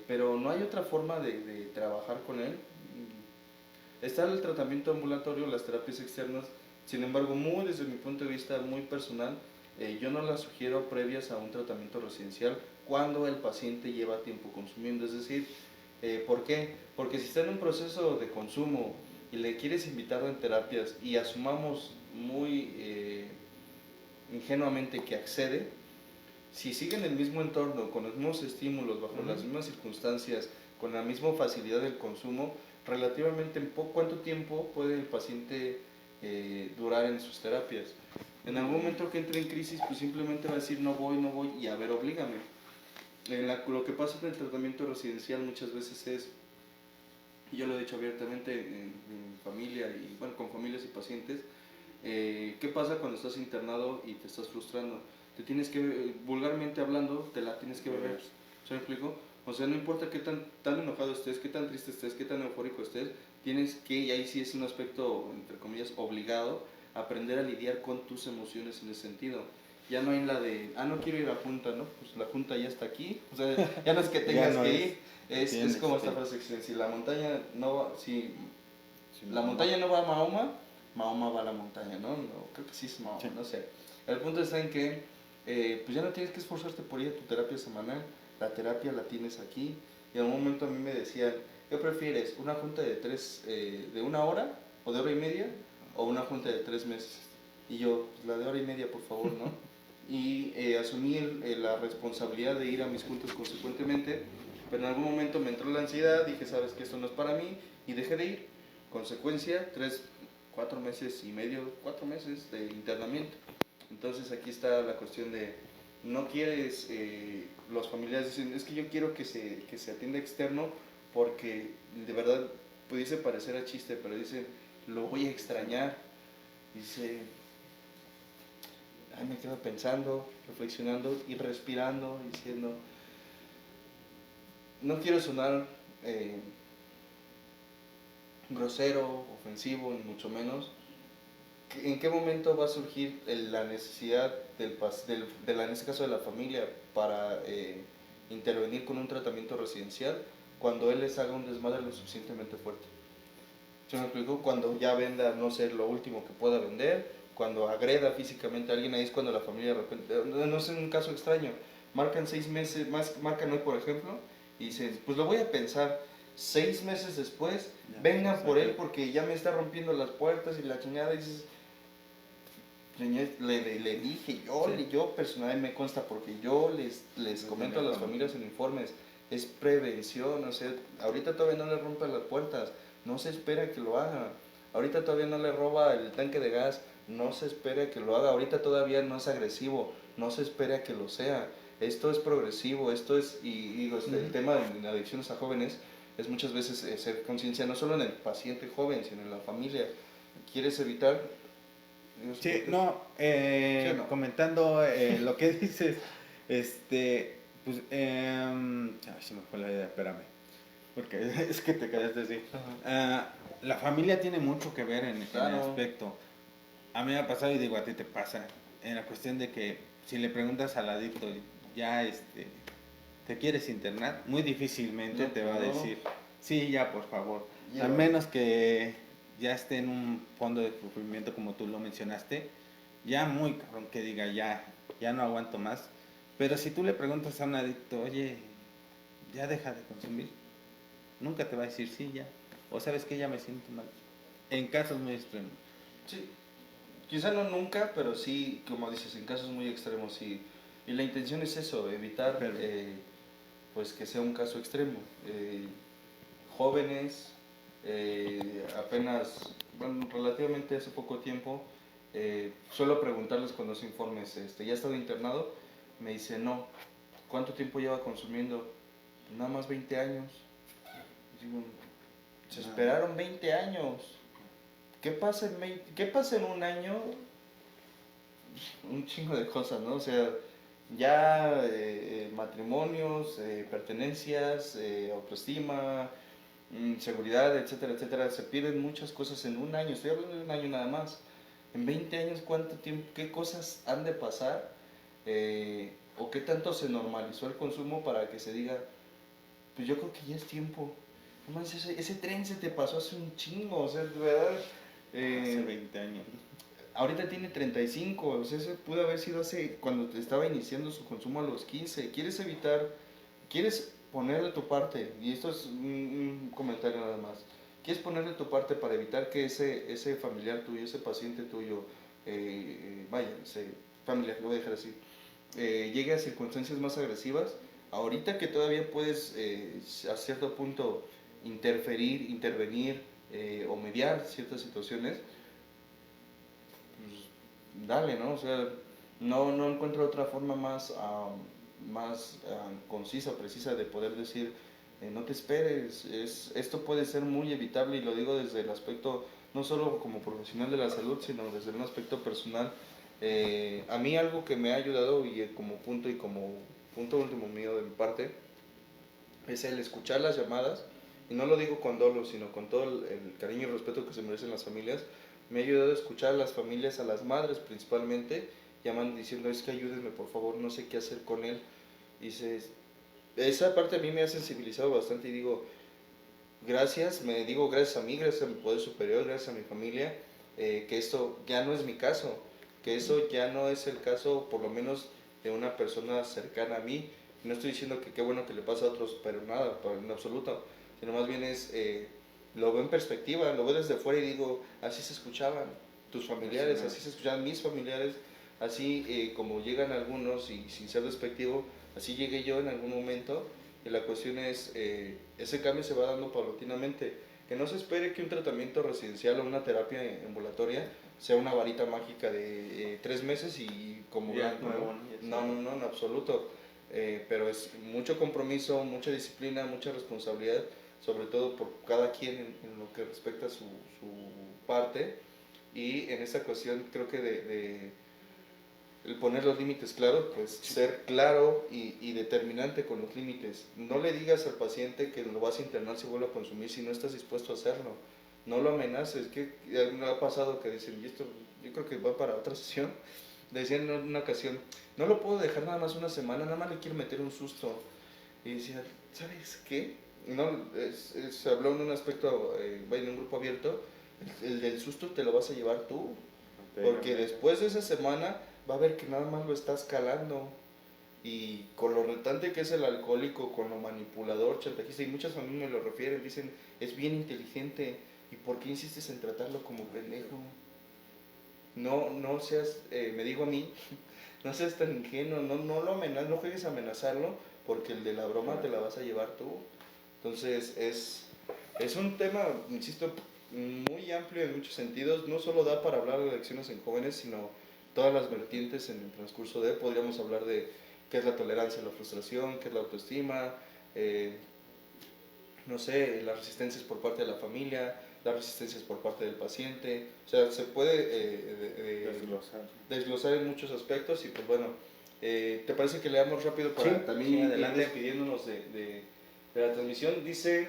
pero no hay otra forma de trabajar con él. Está el tratamiento ambulatorio, las terapias externas, sin embargo, desde mi punto de vista muy personal, yo no las sugiero previas a un tratamiento residencial cuando el paciente lleva tiempo consumiendo. Es decir, ¿por qué? Porque si está en un proceso de consumo y le quieres invitar en terapias y asumamos muy ingenuamente que accede, si sigue en el mismo entorno, con los mismos estímulos, bajo las mismas circunstancias, con la misma facilidad del consumo, relativamente ¿cuánto tiempo puede el paciente durar en sus terapias? En algún momento que entre en crisis, pues simplemente va a decir no voy, y a ver, oblígame. Lo que pasa en el tratamiento residencial muchas veces es, y yo lo he dicho abiertamente en familia, y bueno, con familias y pacientes, ¿qué pasa cuando estás internado y te estás frustrando? Te tienes que, vulgarmente hablando, te la tienes que beber. ¿Se me explico? O sea, no importa qué tan enojado estés, qué tan triste estés, qué tan eufórico estés, tienes que, y ahí sí es un aspecto, entre comillas, obligado, aprender a lidiar con tus emociones en ese sentido. Ya no hay la de, no quiero ir a la junta, ¿no? Pues la junta ya está aquí. O sea, ya no es que tengas que ir. Es como esta frase que dice, si la montaña no va, la montaña no va a Mahoma, Mahoma va a la montaña, ¿no? Creo que sí es Mahoma, no sé. El punto está en que pues ya no tienes que esforzarte por ir a tu terapia semanal, la terapia la tienes aquí. Y en un momento a mí me decían, ¿qué prefieres? ¿Una junta de 1 hora o de 1 hora y media o una junta de 3 meses? Y yo, pues la de 1 hora y media, por favor, ¿no? Y asumí la responsabilidad de ir a mis juntas consecuentemente, pero en algún momento me entró la ansiedad, dije, sabes que esto no es para mí, y dejé de ir. Consecuencia, 4 meses y medio, 4 meses de internamiento. Entonces aquí está la cuestión de, no quieres, los familiares dicen, es que yo quiero que se atienda externo porque de verdad pudiese parecer a chiste, pero dicen, lo voy a extrañar. Dice, me quedo pensando, reflexionando y respirando, diciendo, no quiero sonar grosero, ofensivo, ni mucho menos. ¿En qué momento va a surgir la necesidad en este caso de la familia para intervenir con un tratamiento residencial cuando él les haga un desmadre lo suficientemente fuerte? ¿Se me explicó? Cuando ya venda, no sé, lo último que pueda vender, cuando agreda físicamente a alguien, ahí es cuando la familia de repente, no es un caso extraño, marcan 6 meses, marcan hoy por ejemplo, y dicen, pues lo voy a pensar. 6 meses después, ya, vengan por él porque ya me está rompiendo las puertas y la chingada, y dices, le dije, yo personalmente me consta porque yo les comento a las familias en informes, es prevención, o sea, ahorita todavía no le rompan las puertas, no se espera que lo haga, ahorita todavía no le roba el tanque de gas, no se espera que lo haga, ahorita todavía no es agresivo, no se espera que lo sea, esto es progresivo, esto es, y digo, el tema de adicciones a jóvenes es muchas veces ser conciencia no solo en el paciente joven, sino en la familia. ¿Quieres evitar? Sí, no, ¿sí no? Comentando lo que dices, pues, se me fue la idea, espérame, porque es que te quedaste así. La familia tiene mucho que ver en el aspecto. A mí me ha pasado y digo, a ti te pasa, en la cuestión de que si le preguntas al adicto, ya ¿te quieres internar? Muy difícilmente te va a decir, sí, ya, por favor. A menos que ya esté en un fondo de sufrimiento como tú lo mencionaste, ya muy cabrón que diga, ya no aguanto más. Pero si tú le preguntas a un adicto, oye, ya deja de consumir, nunca te va a decir sí, ya. O sabes que ya me siento mal. En casos muy extremos. Sí, quizá no nunca, pero sí, como dices, en casos muy extremos sí. Y la intención es eso, evitar pues que sea un caso extremo. Jóvenes, apenas, bueno, relativamente hace poco tiempo, suelo preguntarles cuando hace informes, ¿ya ha estado internado? Me dice, no. ¿Cuánto tiempo lleva consumiendo? Nada más 20 años. Digo, se esperaron 20 años. ¿Qué pasa en un año? Un chingo de cosas, ¿no? O sea, ya matrimonios, pertenencias, autoestima, seguridad, etcétera, etcétera. Se pierden muchas cosas en un año. Estoy hablando de un año nada más. En 20 años, ¿cuánto tiempo, qué cosas han de pasar? ¿O qué tanto se normalizó el consumo para que se diga, pues yo creo que ya es tiempo? No, ese tren se te pasó hace un chingo, o sea, de verdad. Hace 20 años. Ahorita tiene 35, o sea, ese pudo haber sido hace, cuando te estaba iniciando su consumo a los 15. ¿Quieres ponerle tu parte? Y esto es un comentario nada más. ¿Quieres ponerle tu parte para evitar que ese familiar tuyo, ese paciente tuyo, familiar, lo voy a dejar así, llegue a circunstancias más agresivas? Ahorita que todavía puedes a cierto punto intervenir o mediar ciertas situaciones, pues dale, ¿no? O sea, no encuentro otra forma más concisa, precisa de poder decir, no te esperes, esto puede ser muy evitable, y lo digo desde el aspecto no solo como profesional de la salud, sino desde un aspecto personal. A mí algo que me ha ayudado, y como punto último mío de mi parte, es el escuchar las llamadas, y no lo digo con dolo, sino con todo el cariño y respeto que se merecen las familias. Me ha ayudado a escuchar a las familias, a las madres principalmente, llaman diciendo, es que ayúdenme por favor, no sé qué hacer con él. Y esa parte a mí me ha sensibilizado bastante, y digo, gracias a mí, gracias a mi poder superior, gracias a mi familia, que esto ya no es mi caso, que eso ya no es el caso, por lo menos de una persona cercana a mí. No estoy diciendo que qué bueno que le pasa a otros, pero nada, en absoluto, sino más bien es, lo veo en perspectiva, lo veo desde fuera y digo, así se escuchaban tus familiares, así se escuchaban mis familiares, así como llegan algunos, y sin ser despectivo, así llegué yo en algún momento, y la cuestión es, ese cambio se va dando paulatinamente, que no se espere que un tratamiento residencial o una terapia ambulatoria sea una varita mágica de 3 meses y como Ya, blanco, nuevo, no, en absoluto, pero es mucho compromiso, mucha disciplina, mucha responsabilidad, sobre todo por cada quien en lo que respecta a su parte, y en esta cuestión creo que de el poner los límites claros, pues ser claro y determinante con los límites. No le digas al paciente que lo vas a internar si vuelve a consumir si no estás dispuesto a hacerlo. No lo amenaces, que me ha pasado que dicen, y esto yo creo que va para otra sesión, decían en una ocasión, no lo puedo dejar nada más una semana, nada más le quiero meter un susto. Y decía, ¿sabes qué? No, se habló en un aspecto, en un grupo abierto, el del susto te lo vas a llevar tú, porque después de esa semana va a ver que nada más lo estás calando, y con lo retante que es el alcohólico, con lo manipulador, chantajista, y muchas familias me lo refieren, dicen, es bien inteligente, ¿y por qué insistes en tratarlo como pendejo? No seas, me digo a mí, no seas tan ingenuo, no lo amenazas, no juegues a amenazarlo, porque el de la broma te la vas a llevar tú. Entonces es un tema, insisto, muy amplio en muchos sentidos, no solo da para hablar de adicciones en jóvenes, sino todas las vertientes en el transcurso de, podríamos hablar de qué es la tolerancia a la frustración, qué es la autoestima, no sé, las resistencias por parte de la familia, las resistencias por parte del paciente, o sea, se puede desglosar en muchos aspectos, y pues bueno, ¿te parece que leamos rápido para también ir despidiéndonos de la transmisión? Dice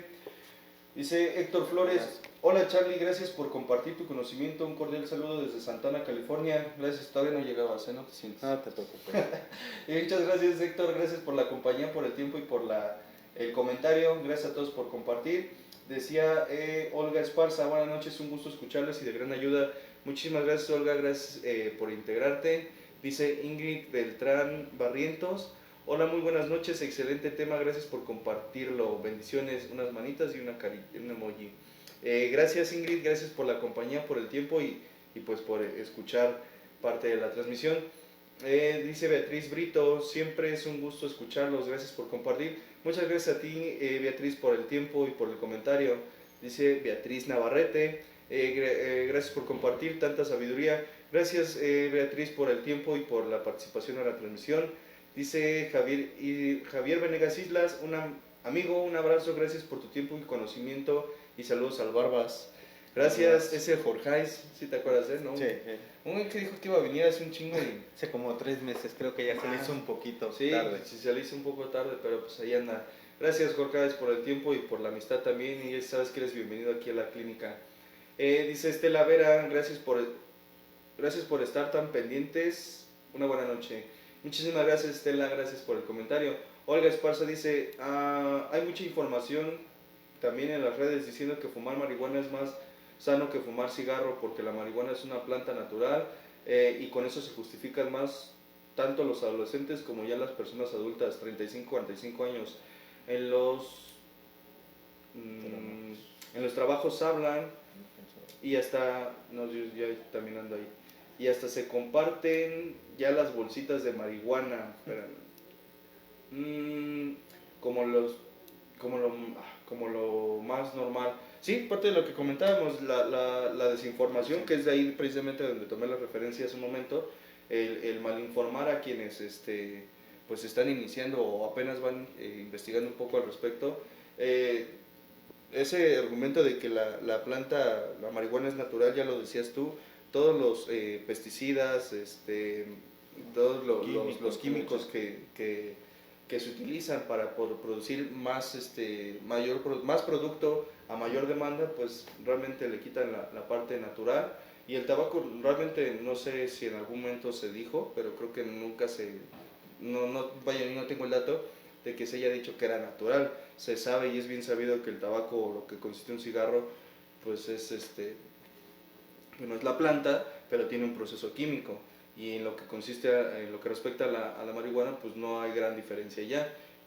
Héctor Flores, hola Charlie, gracias por compartir tu conocimiento, un cordial saludo desde Santana, California. Gracias, todavía no llegabas, no te sientes. No te preocupes. Y muchas gracias Héctor, gracias por la compañía, por el tiempo y por el comentario, gracias a todos por compartir. Decía Olga Esparza, buenas noches, un gusto escucharles y de gran ayuda. Muchísimas gracias Olga, gracias por integrarte. Dice Ingrid Beltrán Barrientos, hola, muy buenas noches, excelente tema, gracias por compartirlo, bendiciones, unas manitas y un emoji. Gracias Ingrid, gracias por la compañía, por el tiempo y pues por escuchar parte de la transmisión. Dice Beatriz Brito, siempre es un gusto escucharlos, gracias por compartir. Muchas gracias a ti Beatriz por el tiempo y por el comentario. Dice Beatriz Navarrete, gracias por compartir tanta sabiduría. Gracias Beatriz por el tiempo y por la participación en la transmisión. Dice Javier Venegas Islas, amigo, un abrazo, gracias por tu tiempo y conocimiento y saludos al Barbas. Gracias, ese Jorgeis, ¿sí te acuerdas de él, no? Sí. Un que dijo que iba a venir hace un chingo y... Hace como 3 meses, creo que ya se le hizo un poquito tarde. Sí, se le hizo un poco tarde, pero pues ahí anda. Gracias Jorgeis por el tiempo y por la amistad también, y ya sabes que eres bienvenido aquí a la clínica. Dice Estela Vera, gracias por estar tan pendientes, una buena noche. Muchísimas gracias Estela, gracias por el comentario. Olga Esparza dice, hay mucha información también en las redes diciendo que fumar marihuana es más sano que fumar cigarro porque la marihuana es una planta natural y con eso se justifican más tanto los adolescentes como ya las personas adultas, 35, 45 años. En los trabajos hablan y hasta, no, yo ya también ando ahí, y hasta se comparten ya las bolsitas de marihuana, como lo más normal. Sí, parte de lo que comentábamos, la desinformación, que es de ahí precisamente donde tomé la referencia hace un momento, el malinformar a quienes pues están iniciando o apenas van investigando un poco al respecto. Ese argumento de que la marihuana es natural, ya lo decías tú, todos los pesticidas, todos los químicos que se utilizan para producir más producto a mayor demanda, pues realmente le quitan la parte natural. Y el tabaco realmente no sé si en algún momento se dijo, pero creo que nunca no tengo el dato de que se haya dicho que era natural. Se sabe y es bien sabido que el tabaco, lo que consiste en un cigarro, pues es no es la planta, pero tiene un proceso químico. y en lo que consiste, en lo que respecta a la marihuana, pues no hay gran diferencia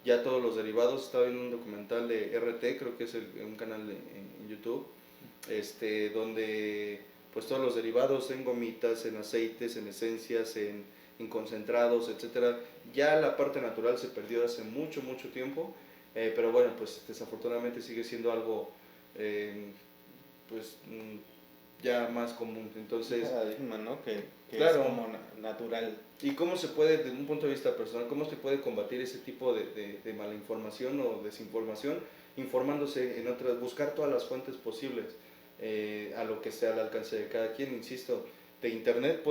ya todos los derivados. Estaba viendo un documental de RT, creo que es un canal en YouTube, donde pues todos los derivados en gomitas, en aceites, en esencias, en concentrados, etcétera, ya la parte natural se perdió hace mucho tiempo, pero bueno, pues desafortunadamente sigue siendo algo pues ya más común. Entonces, ¿no? Que claro, es como natural. ¿Y cómo se puede, desde un punto de vista personal, cómo se puede combatir ese tipo de mala información o desinformación? Informándose en otras, buscar todas las fuentes posibles a lo que sea al alcance de cada quien. Insisto, de internet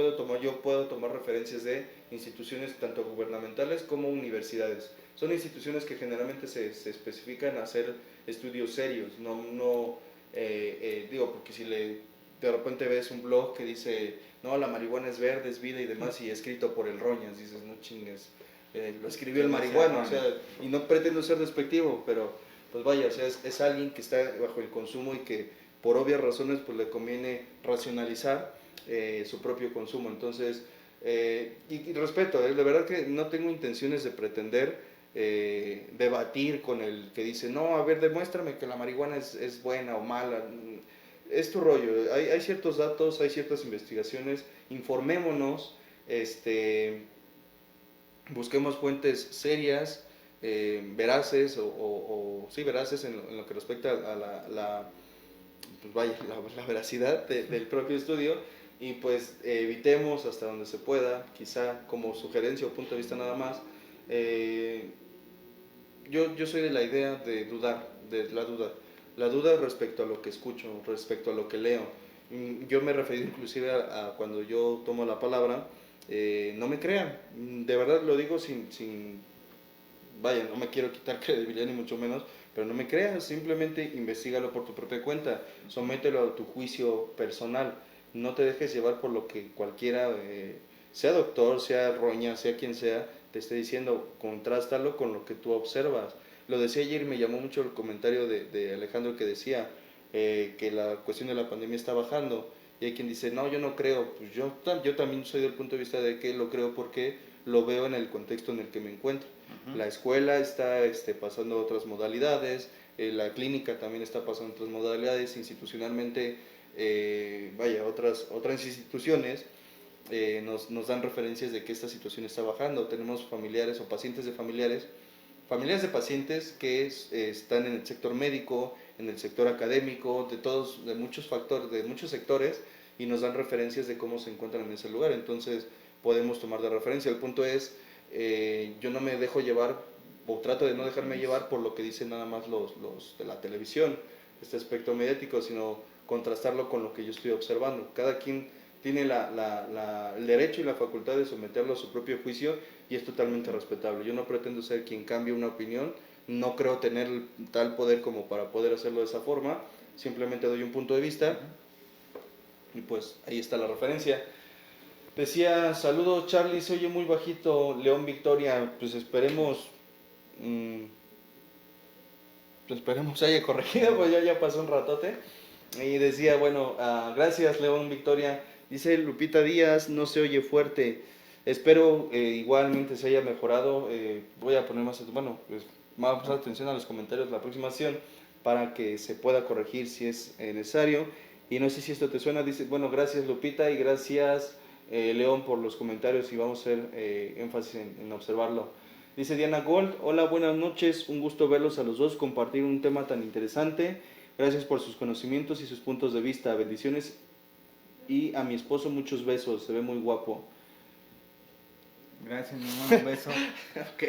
yo puedo tomar referencias de instituciones tanto gubernamentales como universidades. Son instituciones que generalmente se especifican a hacer estudios serios, digo, porque si de repente ves un blog que dice, no, la marihuana es verde, es vida y demás, y escrito por el Roñas, dices, no chingues, lo escribió el marihuano, o sea, y no pretendo ser despectivo, pero pues vaya, o sea, es alguien que está bajo el consumo y que por obvias razones pues le conviene racionalizar su propio consumo. Entonces, y respeto, de verdad que no tengo intenciones de pretender debatir con el que dice, no, a ver, demuéstrame que la marihuana es buena o mala. Es tu rollo, hay ciertos datos, hay ciertas investigaciones, informémonos, busquemos fuentes serias, veraces sí, veraces en lo que respecta a la veracidad del propio estudio, y pues evitemos hasta donde se pueda, quizá como sugerencia o punto de vista nada más, yo soy de la idea de dudar, de la duda respecto a lo que escucho, respecto a lo que leo. Yo me he referido inclusive a cuando yo tomo la palabra, no me crean, de verdad lo digo vaya, no me quiero quitar credibilidad ni mucho menos, pero no me creas, simplemente investígalo por tu propia cuenta, somételo a tu juicio personal, no te dejes llevar por lo que cualquiera, sea doctor, sea roña, sea quien sea, te esté diciendo. Contrástalo con lo que tú observas. Lo decía ayer y me llamó mucho el comentario de Alejandro, que decía que la cuestión de la pandemia está bajando, y hay quien dice, no, yo no creo. Pues yo también soy del punto de vista de que lo creo porque lo veo en el contexto en el que me encuentro. La escuela está pasando otras modalidades, la clínica también está pasando otras modalidades, institucionalmente, otras instituciones nos dan referencias de que esta situación está bajando. Tenemos familiares o pacientes de familiares de pacientes que están en el sector médico, en el sector académico, de muchos factores, de muchos sectores, y nos dan referencias de cómo se encuentran en ese lugar. Entonces podemos tomar de referencia. El punto es, yo no me dejo llevar, o trato de no dejarme llevar por lo que dicen nada más los de la televisión, este aspecto mediático, sino contrastarlo con lo que yo estoy observando. Cada quien tiene el derecho y la facultad de someterlo a su propio juicio, y es totalmente respetable. Yo no pretendo ser quien cambie una opinión, no creo tener tal poder como para poder hacerlo de esa forma, simplemente doy un punto de vista, y pues ahí está la referencia. Decía, saludos Charlie, se oye muy bajito, León Victoria, pues esperemos haya corregido, pues ya pasó un ratote. Y decía, bueno, gracias León Victoria. Dice Lupita Díaz, no se oye fuerte, espero igualmente se haya mejorado. Voy a poner más atención a los comentarios la próxima sesión para que se pueda corregir si es necesario. Y no sé si esto te suena. Dice, bueno, gracias Lupita y gracias León por los comentarios, y vamos a hacer énfasis en observarlo. Dice Diana Gold, hola, buenas noches, un gusto verlos a los dos, compartir un tema tan interesante. Gracias por sus conocimientos y sus puntos de vista. Bendiciones, y a mi esposo muchos besos, se ve muy guapo. Gracias, mi amor, un beso. Ok,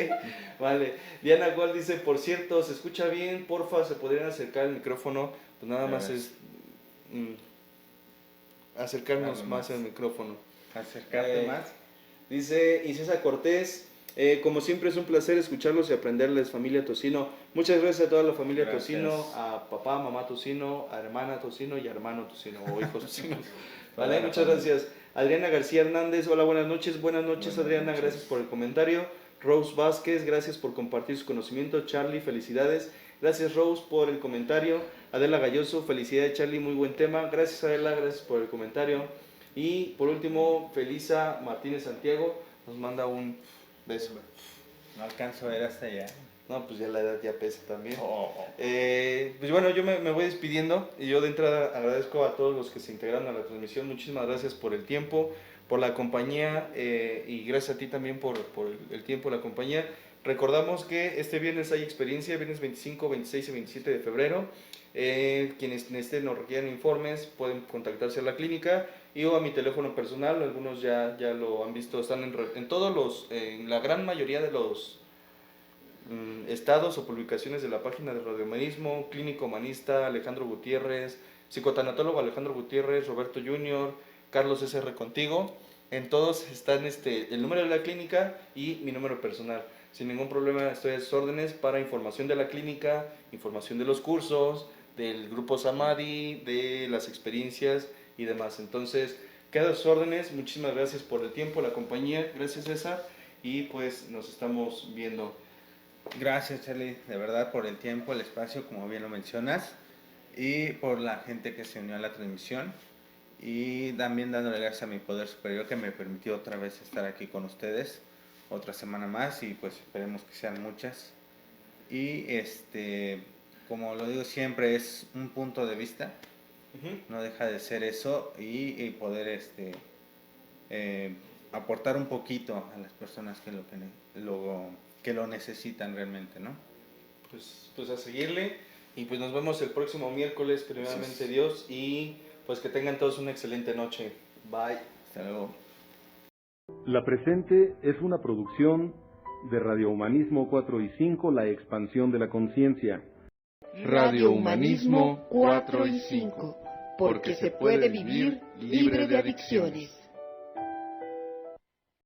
vale. Diana Gold dice, por cierto, ¿se escucha bien? Porfa, ¿se podrían acercar el micrófono? Pues nada más es acercarnos más al micrófono. Acercarte más. Dice Isesa Cortés, como siempre es un placer escucharlos y aprenderles, familia Tocino. Muchas gracias a toda la familia Tocino, a papá, mamá Tocino, a hermana Tocino y a hermano Tocino o hijos Tocino. Vale, muchas gracias. Adriana García Hernández, hola, buenas noches. Buenas noches, Adriana, gracias por el comentario. Rose Vázquez, gracias por compartir su conocimiento. Charlie, felicidades. Gracias Rose por el comentario. Adela Galloso, felicidades Charlie, muy buen tema. Gracias Adela, gracias por el comentario. Y por último, Felisa Martínez Santiago nos manda un beso. No alcanzo a ver hasta allá. No, pues ya la edad ya pesa también. Pues bueno, yo me voy despidiendo y yo de entrada agradezco a todos los que se integraron a la transmisión. Muchísimas gracias por el tiempo, por la compañía y gracias a ti también por el tiempo, la compañía. Recordamos que este viernes hay experiencia, viernes 25, 26 y 27 de febrero. Quienes necesiten o requieran informes pueden contactarse a la clínica y o a mi teléfono personal. Algunos ya lo han visto, están en todos los, en la gran mayoría de los estados o publicaciones de la página de Radiohumanismo, Clínico Humanista Alejandro Gutiérrez, Psicotanatólogo Alejandro Gutiérrez, Roberto Junior, Carlos SR Contigo. En todos están el número de la clínica y mi número personal. Sin ningún problema estoy a sus órdenes para información de la clínica, información de los cursos, del grupo Samadhi, de las experiencias y demás. Entonces, quedo a sus órdenes. Muchísimas gracias por el tiempo, la compañía. Gracias, César. Y pues nos estamos viendo. Gracias, Charlie, de verdad, por el tiempo, el espacio, como bien lo mencionas, y por la gente que se unió a la transmisión, y también dándole gracias a mi poder superior que me permitió otra vez estar aquí con ustedes, otra semana más, y pues esperemos que sean muchas. Y como lo digo siempre, es un punto de vista, no deja de ser eso, y poder aportar un poquito a las personas que lo necesitan realmente, ¿no? Pues a seguirle y pues nos vemos el próximo miércoles, primeramente Dios, y pues que tengan todos una excelente noche. Bye. Hasta luego. La presente es una producción de Radio Humanismo 4 y 5, la expansión de la conciencia. Radio Humanismo 4 y 5, porque se puede vivir libre de adicciones.